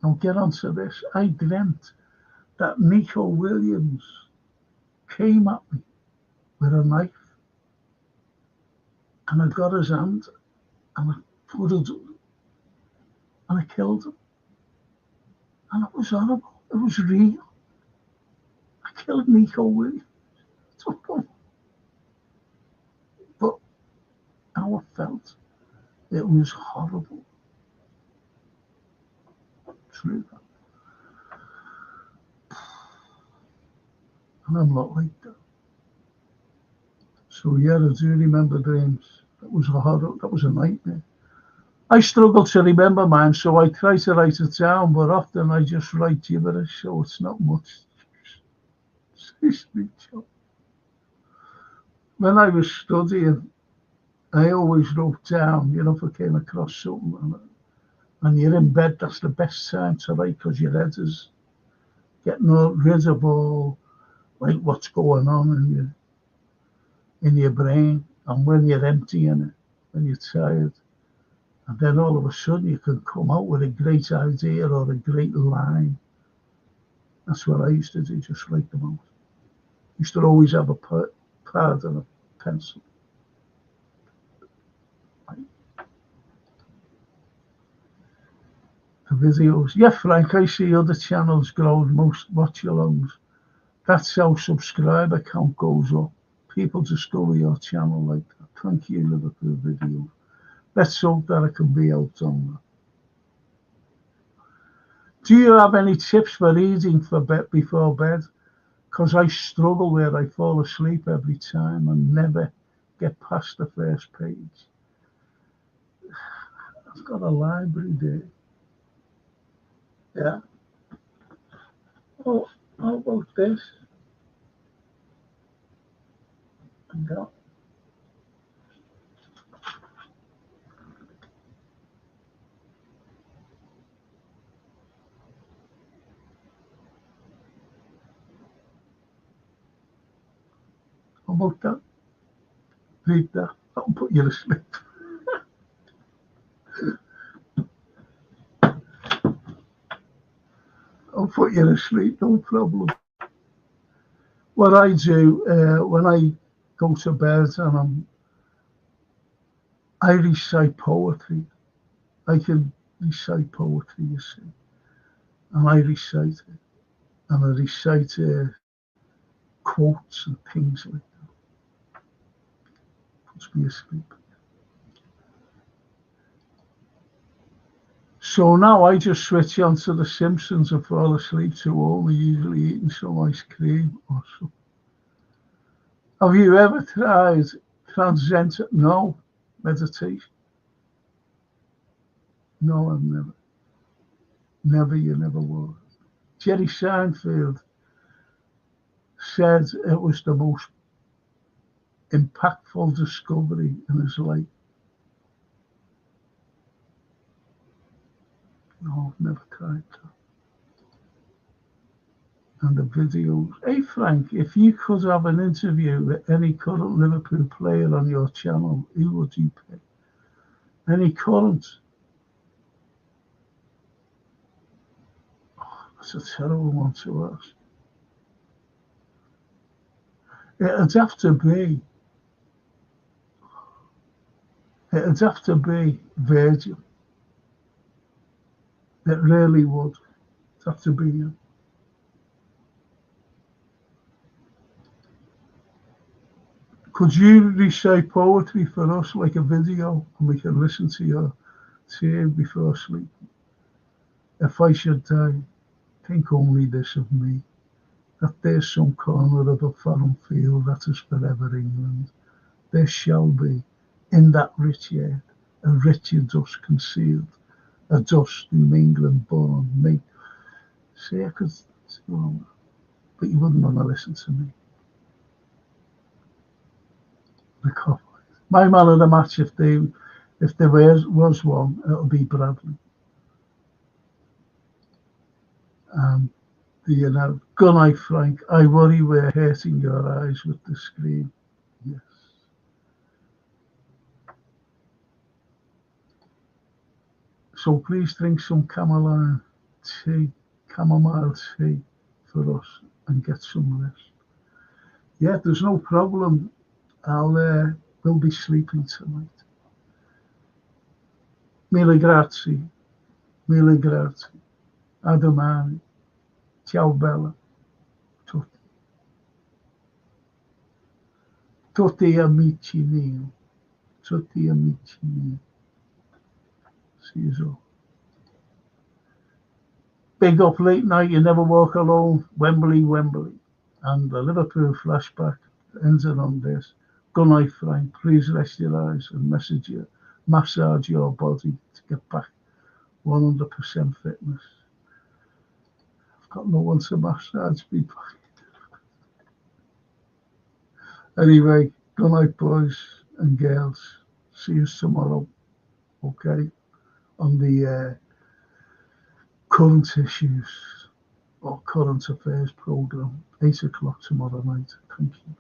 I'll get onto this. I dreamt that Nico Williams came at me with a knife, and I got his hand, and I put it, and I killed him. And it was horrible. It was real. I killed Nico Williams. But how I felt, it was horrible. True. And I'm not like that. So yeah, I do remember dreams. That was a nightmare. I struggle to remember mine, so I try to write it down, but often I just write gibberish, so it's not much. When I was studying, I always wrote down, you know, if I came across something, and you're in bed, that's the best time to write, because your head is getting rid of all, like, what's going on in your brain, and when you're emptying it, when you're tired, and then all of a sudden you can come out with a great idea or a great line. That's what I used to do, just write them out. Used to always have a pad and a pencil. The videos. Yeah, Frank, I see other channels growing, most watch-alongs. That's how subscriber count goes up. People discover your channel like that. Thank you, Liverpool video. Let's hope that it can be out on that. Do you have any tips for reading before bed? Because I struggle where I fall asleep every time and never get past the first page. I've got a library there. Yeah. Oh, How about this? And that. How about that? Read that. That'll put you to sleep. I'll put you to sleep, no problem. What I do when I go to bed and I recite poetry. I can recite poetry, you see, and I recite it, and I recite quotes and things like that. Puts me asleep. So now I just switch on to The Simpsons and fall asleep to only usually eating some ice cream or something. Have you ever tried transcendental? No, meditation. No, I've never. Never, you never will. Jerry Seinfeld said it was the most impactful discovery in his life. No, I've never tried that. And the videos. Hey Frank, if you could have an interview with any current Liverpool player on your channel, who would you pick? Any current? Oh, that's a terrible one to ask. It'd have to be Virgil. It really would. It'd have to be him. Could you recite poetry for us, like a video, and we can listen to you before sleep? If I should die, think only this of me, that there's some corner of a foreign field that is forever England. There shall be, in that rich earth, a richer dust concealed, a dust whom England born me. See, I could, but you wouldn't want to listen to me. My man of the match, if there was one, it'll be Bradley. Good night, Frank. I worry we're hurting your eyes with the screen. Yes. So please drink some chamomile tea for us and get some rest. Yeah, there's no problem. We'll be sleeping tonight. Mille grazie. A domani. Ciao bella. Tutti amici miei. See you soon. Big up late night, you never walk alone. Wembley. And the Liverpool flashback ends it on this. Good night, Frank. Please rest your eyes and massage your body to get back 100% fitness. I've got no one to massage me back. Anyway, good night, boys and girls. See you tomorrow, okay? On the current issues or current affairs program, 8 o'clock tomorrow night. Thank you.